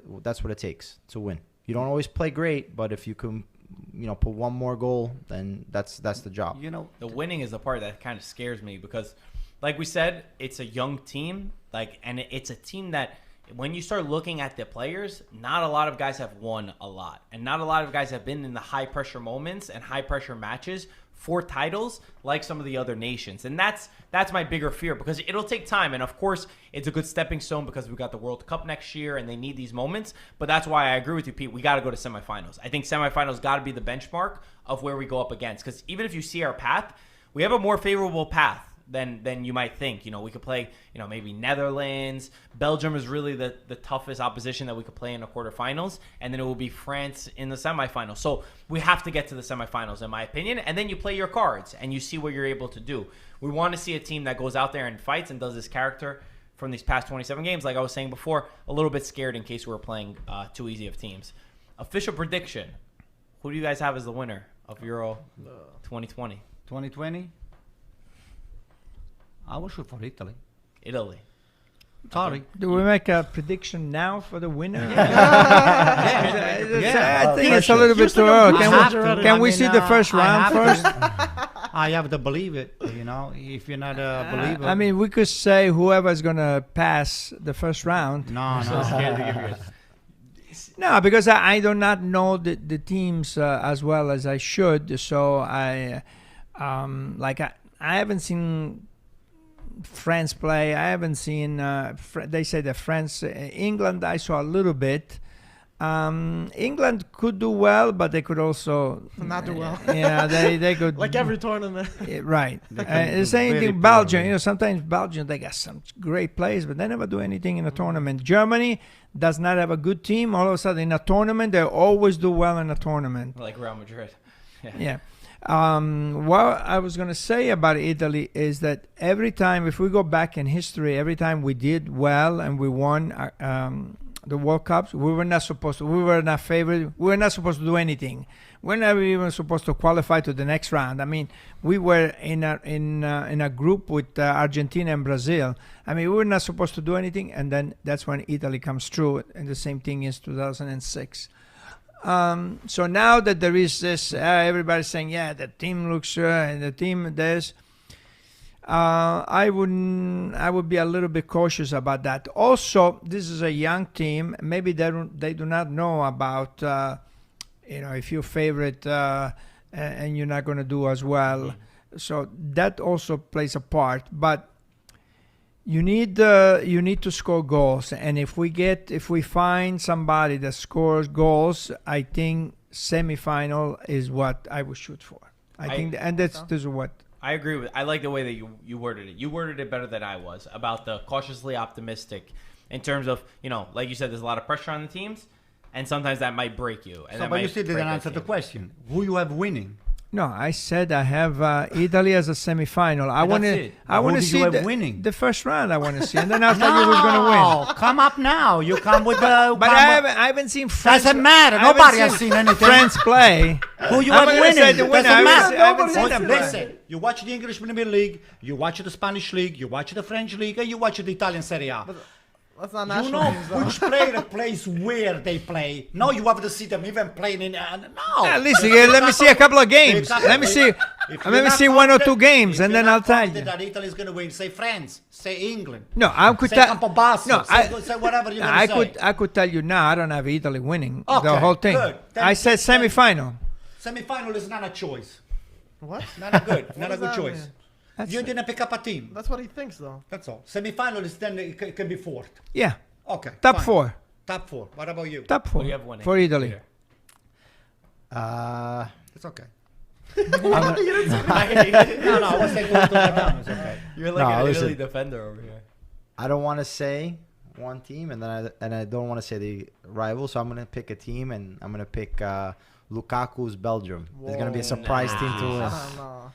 it takes to win. You don't always play great, but if you can, put one more goal, then that's the job. The winning is the part that kind of scares me because, like we said, it's a young team, and it's a team that when you start looking at the players, not a lot of guys have won a lot, and not a lot of guys have been in the high pressure moments and high pressure matches for titles like some of the other nations. And that's my bigger fear, because it'll take time. And of course, it's a good stepping stone because we've got the World Cup next year and they need these moments. But that's why I agree with you, Pete. We got to go to semifinals. I think semifinals got to be the benchmark of where we go up against. Because even if you see our path, we have a more favorable path than you might think. You know, we could play, you know, maybe Netherlands. Belgium is really the toughest opposition that we could play in the quarterfinals. And then it will be France in the semifinals. So we have to get to the semifinals, in my opinion. And then you play your cards and you see what you're able to do. We want to see a team that goes out there and fights and does this character from these past 27 games. Like I was saying before, a little bit scared in case we were playing too easy of teams. Official prediction. Who do you guys have as the winner of Euro 2020? 2020? I will shoot for Italy. Italy. Sorry. Do we make a prediction now for the winner? Yeah. I think it's a little bit too early. Can we see the first I round have first? I have to believe it, you know. If you're not a believer. I mean, we could say whoever's going to pass the first round. No. No, because I do not know the teams as well as I should. So I haven't seen France play. I haven't seen. They say that France, England. I saw a little bit. England could do well, but they could also Not do well. Yeah, they could. Like every tournament. Right. The same very thing. Belgium. poorly. You know, sometimes Belgium they got some great players, but they never do anything in a tournament. Germany does not have a good team. All of a sudden, in a tournament, they always do well in a tournament. Like Real Madrid. Yeah. What I was going to say about Italy is that every time, if we go back in history, every time we did well and we won the World Cups, we were not supposed to. We were not favored. We were not supposed to do anything. We're never even supposed to qualify to the next round. I mean, we were in a group with Argentina and Brazil. I mean, we were not supposed to do anything, and then that's when Italy comes through, and the same thing is 2006. So now that there is this, everybody's saying, yeah, the team looks and the team this. I would be a little bit cautious about that. Also, this is a young team. Maybe they do not know about, if you favorite and you're not going to do as well. So that also plays a part. But you need to score goals, and if we find somebody that scores goals, I think semifinal is what I would shoot for. I think, and this is what. I agree with. I like the way that you worded it. You worded it better than I was about the cautiously optimistic, in terms of, like you said, there's a lot of pressure on the teams, and sometimes that might break you. And But you still didn't answer the question. Who you have winning? No, I said I have Italy as a semifinal. I want to see winning? The first round. I want to see, and then I'll tell you who's going to win. Come up now. You come with the. But I haven't seen France. Doesn't matter. Nobody has seen anything. France play. Who you I'm have gonna say winning? the winner. Doesn't matter. I haven't seen them play. Listen, you watch the English Premier League, you watch the Spanish League, you watch the French League, and you watch the Italian Serie A. That's not You national know teams, though. which player plays where they play. No, you have to see them even playing in. No. At least let me see a couple of games. Let me see. Let me see one or two games, and then I'll tell you. That Italy is going to win. Say France. Say England. No, I could say tell. Campobasso. No, say whatever you're going to say. I could tell you now. I don't have Italy winning the Okay, whole thing. good. Then- I said semifinal. Semi-final is not a choice. What? Not a good. Not a does good that choice. mean? That's You it. didn't pick up a team. That's what he thinks, though. That's all. Semi-final is then it can be fourth. Yeah, Okay. top fine. four. Top four. What about you? Top Who four do you have winning? for Italy. Peter? It's okay. No, No, I was saying go to Madame. It's okay. You're like No, an listen. Italy defender over here. I don't want to say one team, and then I don't want to say the rival. So I'm gonna pick a team, and I'm gonna pick Lukaku's Belgium. It's gonna be a surprise team to win. I don't know.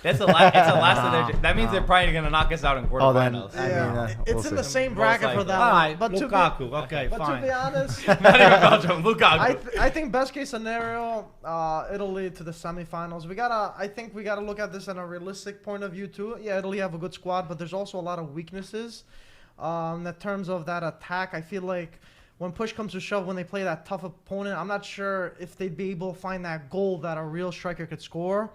That's the last. It's the last of their. That means they're probably gonna knock us out in Oh, then quarterfinals. I Yeah, mean, it's we'll in the see. same Most bracket for likely. that All one. right, But Lukaku. Okay, to fine. be honest, Not even Belgium. Lukaku. I think best case scenario, Italy to the semifinals. I think we gotta look at this in a realistic point of view too. Yeah, Italy have a good squad, but there's also a lot of weaknesses. In terms of that attack, I feel like when push comes to shove, when they play that tough opponent, I'm not sure if they'd be able to find that goal that a real striker could score.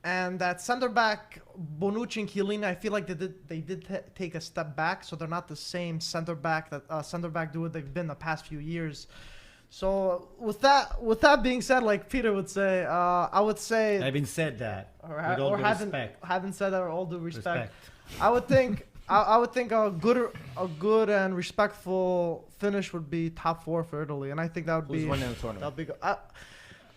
And that center back, Bonucci and Chiellini, I feel like they did take a step back, so they're not the same center back duo they've been the past few years. So with that being said, like Peter would say, I would say, Having said that, or, with all or due having respect, having said that, or all due respect, I would think I would think a good and respectful finish would be top 4 for Italy, and I think that would Who's be winning the tournament? that'd be good.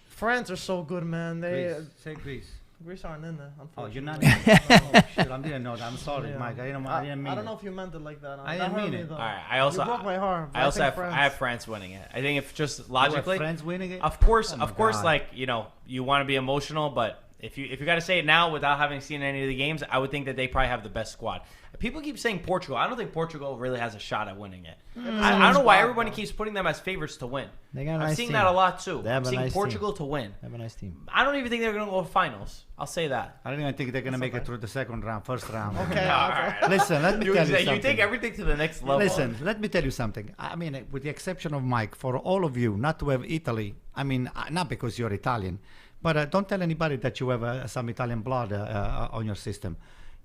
France are so good, man. Greece. Say Greece. Greece aren't in there. Oh, you're Unfortunately. not. Oh, shit, I didn't know that. I'm sorry, Yeah. Mike. I didn't mean I don't it. know if you meant it like that. I That didn't hurt mean me, it. though. All right. I also you broke my heart. I also think have France. I have France winning it. I think if just You have logically, friends winning it. of course, Oh my of course, God. like you want to be emotional, but if you got to say it now without having seen any of the games, I would think that they probably have the best squad. People keep saying Portugal. I don't think Portugal really has a shot at winning it. I don't know why everybody keeps putting them as favorites to win. They got a I'm nice seeing team. that a lot too. They I'm have a seeing nice Portugal to win. They have a nice team. I don't even think they're going to go to finals. I'll say that. I don't even think they're gonna make okay. it through the second round, first round. Okay. All right. Listen, let me tell you something. You take everything to the next level. Listen, let me tell you something. I mean, with the exception of Mike, for all of you not to have Italy, I mean, not because you're Italian, but don't tell anybody that you have some Italian blood on your system.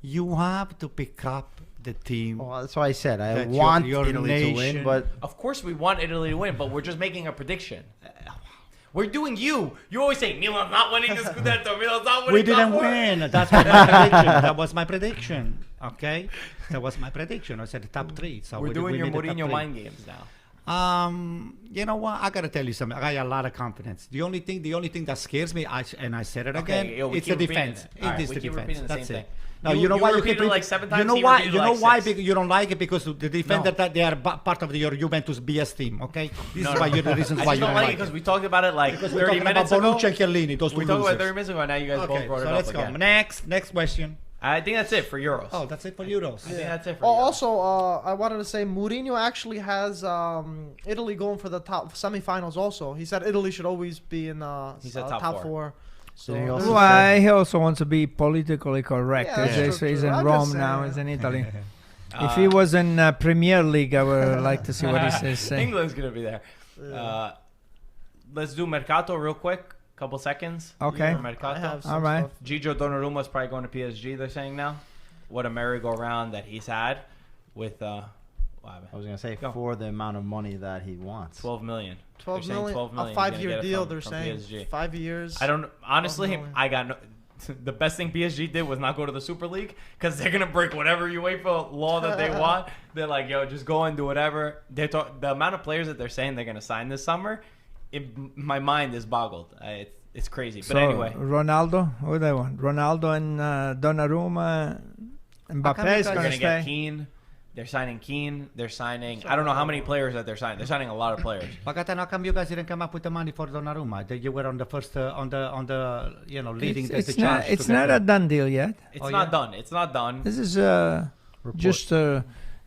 You have to pick up the team. Well, that's why I said I That want your Italy to win, nation- but Of course, we want Italy to win, but we're just making a prediction. We're doing you. You always say Milan's not winning the Scudetto. Milan's not winning. We didn't top four." win. That's my prediction. That was my prediction. Okay, that was my prediction. I said top 3. So We're we doing your need the top Mourinho 3. mind games now. You know what? I gotta tell you something. I got a lot of confidence. The only thing that scares me, and I said it again, Okay, yo, we it's the keep repeating defense. it. All right, It is we the keep defense. repeating the That's same it. thing. No, You- you know you why you repeated keep it like 7 times, You know he why? repeated You it know like why? 6. You don't like it because the defender No. that they are part of your Juventus BS team. Okay, this No, is why no. you're the reasons I why just you don't don't like it like because it. we talked about it like Because we're 30 talking about minutes ago. Bonucci and Chiellini, those two We talked about it 30 losers. minutes ago, and now you guys both Okay, brought it so up let's go. again. Next question. I think that's it for Euros. Oh, that's it for Euros. I think that's it for Oh, Euros. also, I wanted to say Mourinho actually has Italy going for the top semifinals. Also, he said Italy should always be in He said top top 4. So Did he also this is- Why he also wants to be politically correct. Yeah, that's true, He's true. in I'm Rome just now. saying. He's in Italy. If he was in Premier League, I would like to see what he says. Saying. England's gonna be there. Let's do Mercato real quick. Couple seconds. Okay. For I Mercato. have some All right. stuff. Gigio Donnarumma is probably going to PSG. They're saying now. What a merry-go-round that he's had with I was gonna say Go. for the amount of money that he wants. 12 million. 12 They're saying million, 12 million a he's gonna 5-year get it deal. from- They're from saying PSG. 5 years. I don't honestly. 12 million. I got no. The best thing PSG did was not go to the Super League because they're gonna break whatever UEFA law that they want. They're like, yo, just go and do whatever. The amount of players that they're saying they're gonna sign this summer, my mind is boggled. It's crazy. But So, anyway, Ronaldo, what do they want? Ronaldo and Donnarumma, How come Mbappe you is guys- they're going to gonna get stay. Keane. They're signing Keane. They're signing. I don't know how many players that they're signing. They're signing a lot of players. Pagata, how come you guys didn't come up with the money for Donnarumma? That you were on the first, on the leading the It's charge. not. to It's get not the- a done deal yet. It's Oh, not yeah? done. It's not done. This is just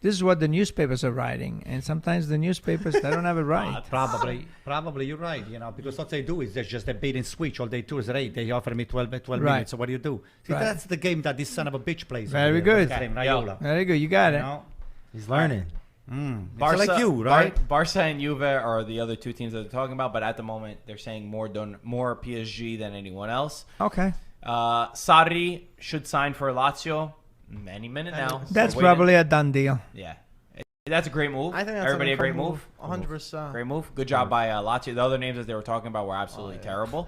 this is what the newspapers are writing, and sometimes the newspapers they don't have it right. Probably you're right, because what they do is they're just a bait and switch. All they do is, hey, they offer me 12 Right. minutes, so what do you do? See, Right. that's the game that this son of a bitch plays. Very over here, good. Karim Raiola. Very good, you got You it. know? He's learning. It's like you, right? Barca and Juve are the other two teams that they're talking about, but at the moment they're saying more PSG than anyone else. Okay, Sarri should sign for Lazio any minute now. that's We're waiting. probably a done deal. Yeah. That's a great move. I think that's Everybody an a great incredible move. 100%. Great move. Good job by Lazio. The other names that they were talking about were absolutely terrible.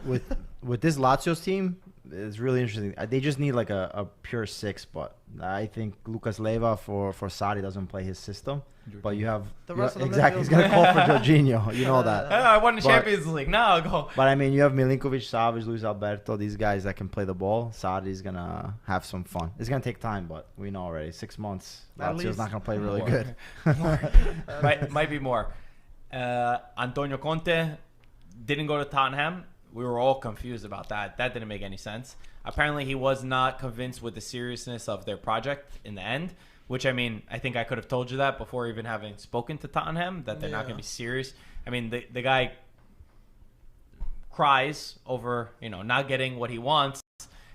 With this Lazio's team, it's really interesting. They just need like a pure 6, but I think Lucas Leiva for Sarri doesn't play his system. But you have The rest of the exactly. He's midfield- gonna call for Jorginho. You know that. I won the But- Champions League. Now I'll go. But I mean, you have Milinkovic, Savic, Luis Alberto. These guys that can play the ball. Sarri's gonna have some fun. It's gonna take time, but we know already. 6 months. At Lazio's least. not gonna play really More. good. might be more. Antonio Conte didn't go to Tottenham. We were all confused about that. That didn't make any sense. Apparently, he was not convinced with the seriousness of their project in the end. Which, I mean, I think I could have told you that before even having spoken to Tottenham, that they're not going to be serious. I mean, the guy cries over, not getting what he wants.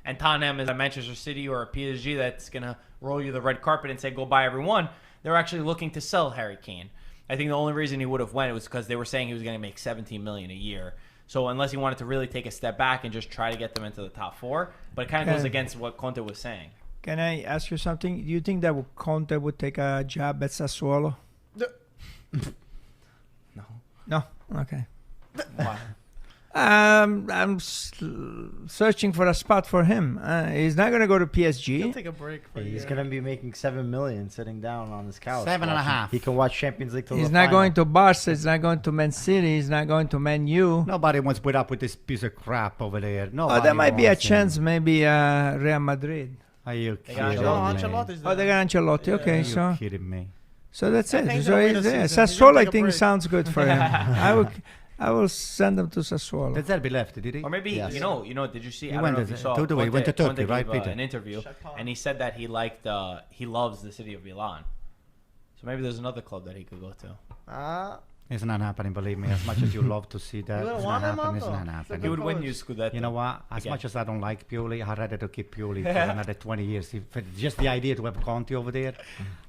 And Tottenham is a Manchester City or a PSG that's going to roll you the red carpet and say, go buy everyone. They're actually looking to sell Harry Kane. I think the only reason he would have went was because they were saying he was going to make $17 million a year. So unless he wanted to really take a step back and just try to get them into the top 4. But it kind of goes against what Conte was saying. Can I ask you something? Do you think that Conte would take a job at Sassuolo? No. No. Okay. Why? Searching for a spot for him. He's not gonna go to He'll PSG. take a break for He's you. gonna be making 7 million sitting down on his couch. 7.5. He can watch Champions League till He's the not final. going to Barca. He's not going to Man City. He's not going to Man U. Nobody wants to put up with this piece of crap over there. No, Oh, there might be a chance. Maybe Real Madrid. Are you They got kidding No, Ancelotti. me? Ancelotti's Oh, they there. got Ancelotti. Are Okay, you so kidding me? that's I it. think So they'll win he's a there. season. He's gonna Sassuolo, I take a think, break. sounds good for him. I will send him to Sassuolo. The Zerbi left, did he? Or maybe Yes. you know. Did you see? He I don't went know if to- you saw. to Dubai, went to Conte Turkey, right, gave, Peter? an interview, Shakhtar. and he said that he loves the city of Milan. So maybe there's another club that he could go to. It's not happening, believe me. As much as you love to see that, You wouldn't it's want not him happening. on, It's though? not He's a happening. He would good win coach. you Scudetto. You know what? As Again. much as I don't like Pioli, I'd rather to keep Pioli for another 20 years. Just the idea to have Conte over there,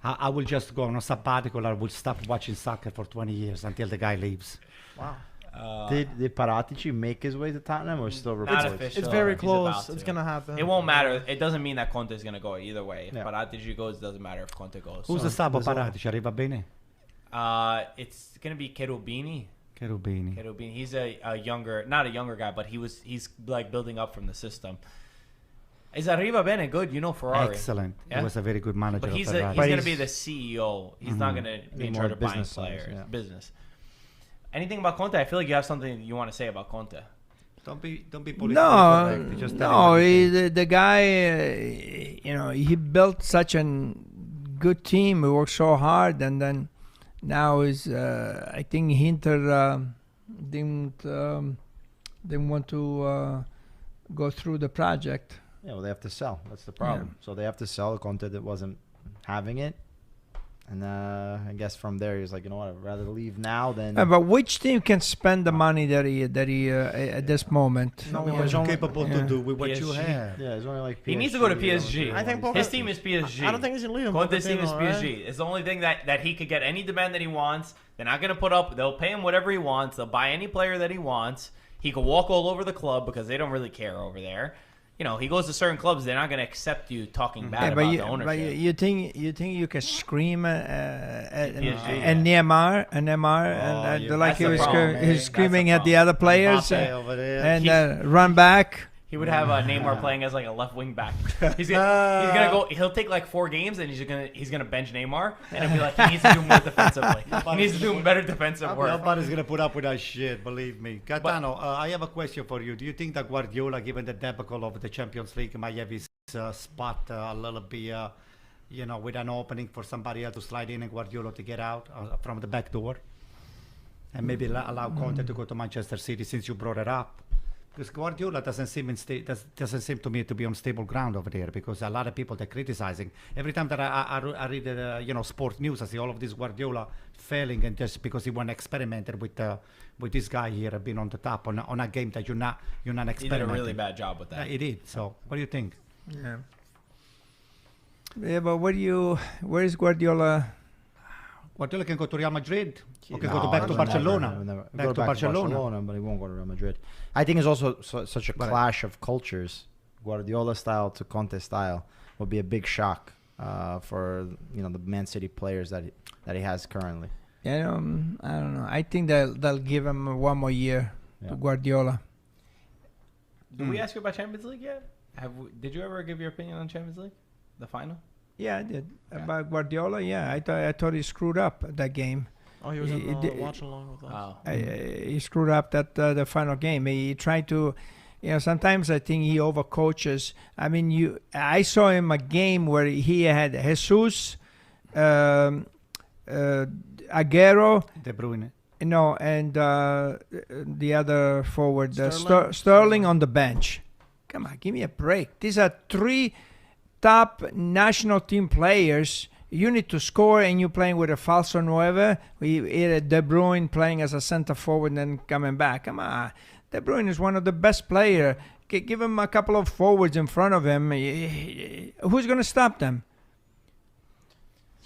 I will just go on a sabbatical. I will stop watching soccer for 20 years until the guy leaves. Wow. Did Paratici make his way to Tottenham or still Not reported? official. It's very He's close. about It's to. gonna happen. It won't matter. It doesn't mean that Conte is going to go either way. If Yeah. Paratici goes, it doesn't matter if Conte goes. Who's So, the sub of there's Paratici? Arriva bene? it's going to be Cherubini. Cherubini. Cherubini. He's a younger, not a younger guy, but he's like building up from the system. Is Arriva Bene good? You know Ferrari. Excellent. Yeah? He was a very good manager. But of he's Ferrari. going to be the CEO. He's not going to be in More charge of buying business side, players. yeah. Business. Anything about Conte? I feel like you have something you want to say about Conte. Don't be politically No, correct. Just tell no. him everything. The guy, he built such a good team. He worked so hard, and then now is I think Inter didn't want to go through the project. Yeah, well, they have to sell. That's the problem. So they have to sell. Conte that wasn't having it. And I guess from there, he was like, you know what, I'd rather leave now than... But which team can spend the money that he at this moment? No What one. you're capable Yeah. to do with what you PSG. have. Yeah, it's only like He needs to go to PSG, PSG. I think His team is PSG. I don't think he's gonna leave him. Conte's team is Pochettino, right? PSG. It's the only thing that he could get any demand that he wants. They're not going to put up. They'll pay him whatever he wants. They'll buy any player that he wants. He could walk all over the club because they don't really care over there. You know, he goes to certain clubs. They're not going to accept you talking bad about the ownership. But you think you can scream at PSG, Neymar and like that's the problem, man. he's screaming That's at the the other players Mbappe over there. and run back. He would have Neymar playing as like a left wing back. He's gonna go. He'll take like 4 games and he's gonna bench Neymar and it'll be like he needs to do more defensively. He needs to do better defensive work. Nobody's going to put up with that shit, believe me. Gaetano, I have a question for you. Do you think that Guardiola, given the debacle of the Champions League, might have his spot a little bit, with an opening for somebody else to slide in and Guardiola to get out from the back door? And maybe allow Conte to go to Manchester City since you brought it up? Because Guardiola doesn't seem to me to be on stable ground over there. Because a lot of people they're criticizing. Every time that I read sport news, I see all of this Guardiola failing, and just because he went experimented with this guy here, being on the top on a game that you're not He did a experimenting. really bad job with that. He did. So what do you think? Yeah, but where is Guardiola? Guardiola can go to Real Madrid. Or can No, go back to never, Barcelona. never. Back Go to Barcelona. But he won't go to Real Madrid. I think it's also such a clash of cultures. Guardiola style to Conte style would be a big shock for the Man City players that he has currently. I don't know. I think they'll give him one more year to Guardiola. Did we ask you about Champions League yet? Did you ever give your opinion on Champions League, the final? Yeah, I did. About Guardiola, yeah. I thought he screwed up that game. Oh, he was in He did- watching along with us. Wow. He screwed up the final game. He tried to, sometimes I think he overcoaches. I mean, I saw him a game where he had Jesus, Aguero, De Bruyne. and the other forward, Sterling? Sterling on the bench. Come on, give me a break. These are 3 top national team players. You need to score, and you're playing with a falso nueve. De Bruyne playing as a center forward and then coming back. Come on. De Bruyne is one of the best players. Give him a couple of forwards in front of him. Who's going to stop them?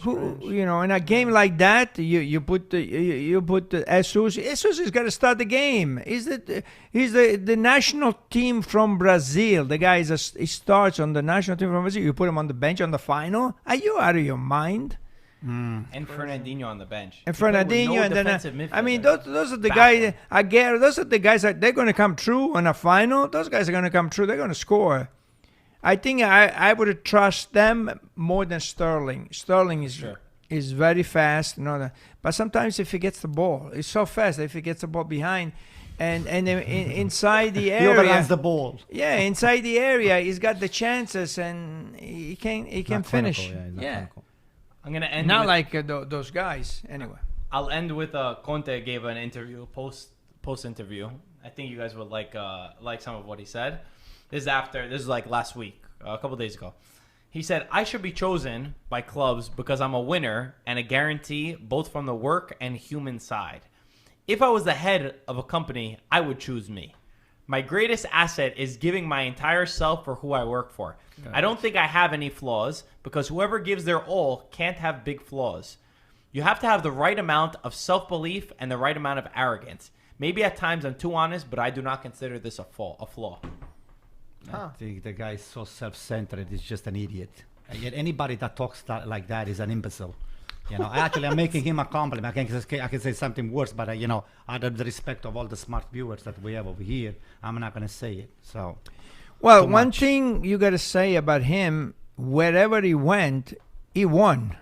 In a game like that, you put Jesus. Jesus is going to start the game. He's the national team from Brazil. The guy he starts on the national team from Brazil. You put him on the bench on the final. Are you out of your mind? and Fernandinho on the bench. And He played with Fernandinho, no and then defensive I mean, midfielder. those are the Baffling. guys. Aguero, those are the guys that they're going to come true on a final. Those guys are going to come true. They're going to score. I think I would trust them more than Sterling. Sterling is very fast, but sometimes if he gets the ball, it's so fast. If he gets the ball behind, and inside the He area, overruns the ball. yeah, inside the area, he's got the chances, and he can finish. Clinical, he's not Yeah, clinical. I'm gonna end. not with, like those guys. Anyway, I'll end with Conte gave an interview post interview. I think you guys would like some of what he said. This is like last week, a couple days ago. He said, I should be chosen by clubs because I'm a winner and a guarantee both from the work and human side. If I was the head of a company, I would choose me. My greatest asset is giving my entire self for who I work for. I don't think I have any flaws because whoever gives their all can't have big flaws. You have to have the right amount of self-belief and the right amount of arrogance. Maybe at times I'm too honest, but I do not consider this a flaw. I think the guy is so self-centered. He's just an idiot. And yet anybody that talks like that is an imbecile. Actually, I'm making him a compliment. I can say something worse, but out of the respect of all the smart viewers that we have over here, I'm not going to say it. So, well, one thing you got to say about him, wherever he went, he won.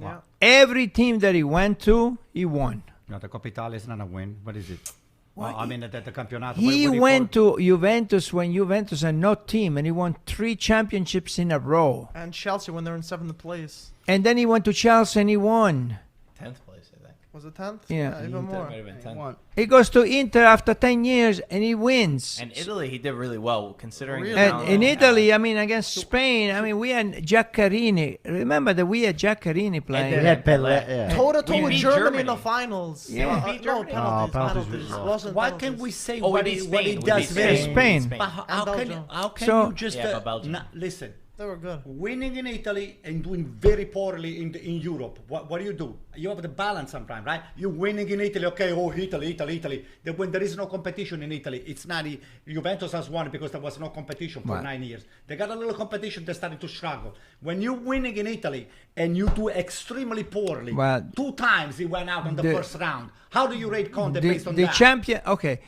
Yeah. Every team that he went to, he won. no, the Coppa Italia is not a win. What is it? What? I mean, the Campionato. He what do you went call to Juventus when Juventus had no team, and he won 3 championships in a row. And Chelsea when they're in 7th place. And then he went to Chelsea and he won. 10th place, I think. Was it 10th? Yeah. Even more. Might have been 10th. Won. He goes to Inter after 10 years and he wins. And Italy, he did really well considering. Really? the And talent in he Italy, had. I mean, against Spain, I mean, we had Giaccarini. Remember that we had Giaccarini playing. We had Pele. Yeah. Toe-to-toe We with beat Germany in the Germany. finals. Yeah. We beat No, Germany. penalties. penalties penalties. was Lost in Why penalties. can't we say Oh, we what beat he Spain. We does beat very Spain. Spain. But how Belgium. can So- you just Yeah, but Belgium. listen? They were good. Winning in Italy and doing very poorly in Europe. What do? You have the balance sometimes, right? You're winning in Italy, okay, Italy. Then when there is no competition in Italy, it's not... Juventus has won because there was no competition for Right. 9 years. They got a little competition, they started to struggle. When you're winning in Italy and you do extremely poorly, Well, 2 times he went out on the the- first round. How do you rate Conte based on the that? champion, okay.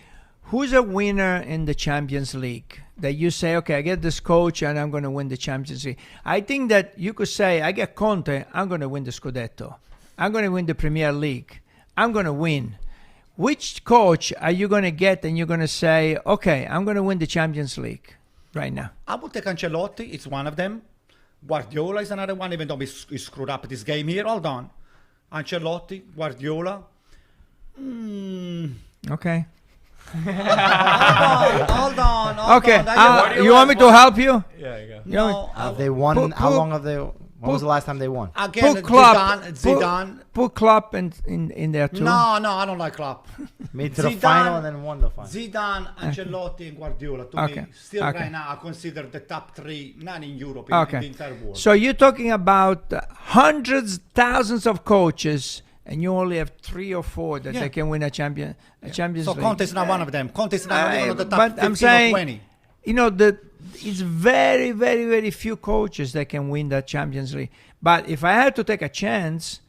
Who's a winner in the Champions League? That you say, okay, I get this coach and I'm going to win the Champions League. I think that you could say, I get Conte, I'm going to win the Scudetto. I'm going to win the Premier League. I'm going to win. Which coach are you going to get and you're going to say, okay, I'm going to win the Champions League right now? I will take Ancelotti. It's one of them. Guardiola is another one, even though he screwed up this game here. Hold on. Ancelotti, Guardiola. Okay. Hold on. Okay. Now You want me to help you? Yeah, you go. No, Have they won? Put- How put- long have they? When was the last time they won? again, Put Klopp. Zidane. Put Klopp in there too. No, I don't like Klopp. Made to the Zidane- final and then won the final. Zidane, Ancelotti, and Guardiola. To Okay. me, still Okay. right now, I consider the top 3, not in Europe, in Okay. the entire world. So you're talking about hundreds, thousands of coaches, and you only have 3 or 4 that Yeah. they can win a Champions So League. Conte is not one of them. Conte is not one of the top but 15 I'm saying, or 20. you know, it's very, very, very few coaches that can win that Champions League. But if I had to take a chance,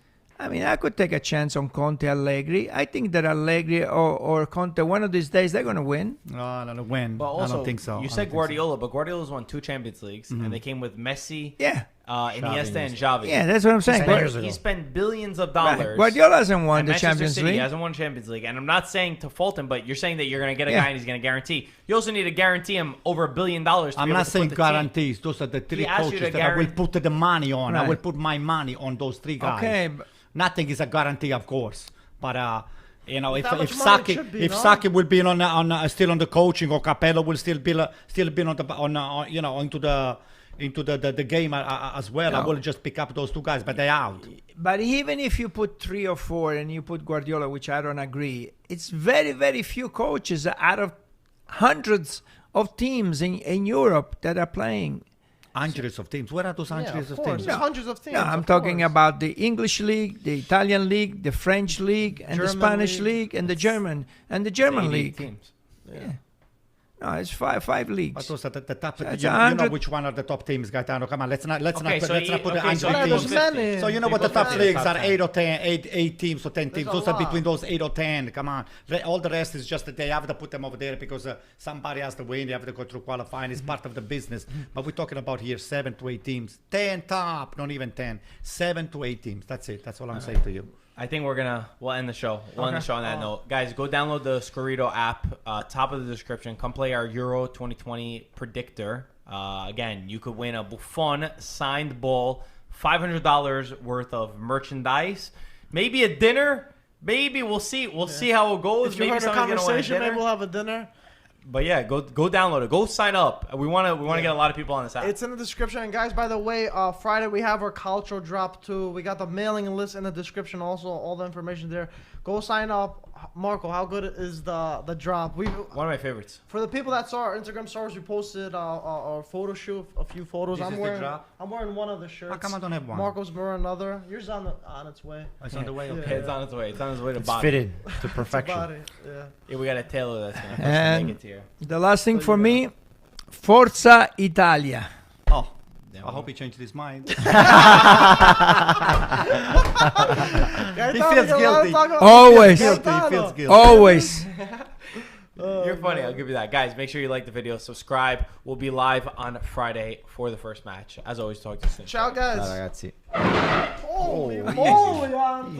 I mean, I could take a chance on Conte, Allegri. I think that Allegri or Conte, one of these days, they're going to win. No, I don't win. But also, I don't think so. you I said don't think so. Guardiola, but Guardiola's won 2 Champions Leagues, and they came with Messi, Yeah. Iniesta, and Xavi. Yeah, that's what I'm saying. 10 years ago. He spent billions of Right. dollars. Guardiola hasn't won And the Manchester Champions City League. hasn't won Champions League, and I'm not saying to fault him, but you're saying that you're going to get a Yeah. guy and he's going to guarantee. You also need to guarantee him over $1 billion. To I'm be able not to saying put the team. guarantees. Those are the 3 He asked you coaches to that I will guarantee- put the money on. I Right. will put my money on those 3 guys. Okay, but- Nothing is a guarantee, of course. But if that much if money Saki it should be, if no? Saki will be still on the coaching, or Capello will still be into the game as well, I No. will just pick up those 2 guys. But they're out. But even if you put 3 or 4 and you put Guardiola, which I don't agree, it's very, very few coaches out of hundreds of teams in Europe that are playing. Hundreds of teams. Where are those Yeah, hundreds of of course. teams? There's hundreds of teams. No, I'm of talking course. about the English league, the Italian league, the French league, and the German Spanish league. league, and the German league. Teams. Yeah. No, it's five leagues. But those are the top. It's You know 100 which one are the top teams, Gaetano? Come on, let's not Okay, so put the okay, so 100 there's teams. many. So you know what the People top say the leagues top are 10. 8 or 10, 8 teams or 10 teams. There's Those a are between lot. those 8 or 10. Come on, all the rest is just that they have to put them over there because somebody has to win. They have to go through qualifying. It's part of the business. But we're talking about here 7 to 8 teams, 10 top, not even 10, 7 to 8 teams. That's it. That's all I'm saying to you. I think we'll end the show. We'll end the show on that note. Guys, go download the Scorito app, top of the description. Come play our Euro 2020 Predictor. Again, you could win a Buffon signed ball, $500 worth of merchandise, maybe a dinner. Maybe we'll see. We'll see how it goes. If you maybe heard a someone's gonna win a conversation, dinner. maybe we'll have a dinner. But yeah, go download it. Go sign up. We want to get a lot of people on this app. It's in the description. And guys, by the way, Friday we have our cultural drop too. We got the mailing list in the description also. All the information there. Go sign up. Marco, how good is the drop? One of my favorites. For the people that saw our Instagram stories, we posted our photo shoot, a few photos. This I'm is the wearing drop? I'm wearing one of the shirts. How come I don't have one? Marco's wearing another. Yours on its way. It's on the way. Yeah. Okay. It's on its way. It's on its way to It's body. fitted to It's a perfection. body. Yeah. Yeah, we got a tailor that's gonna And- make it here. The last thing So for you me, Forza Italia. Oh, I hope he changed his mind. Guys, He feels guilty. Always. He feels guilty. Always. You're funny. I'll give you that. Guys, make sure you like the video, subscribe. We'll be live on Friday for the first match. As always, talk to you soon. Ciao, guys. Ciao, ragazzi. Holy moly,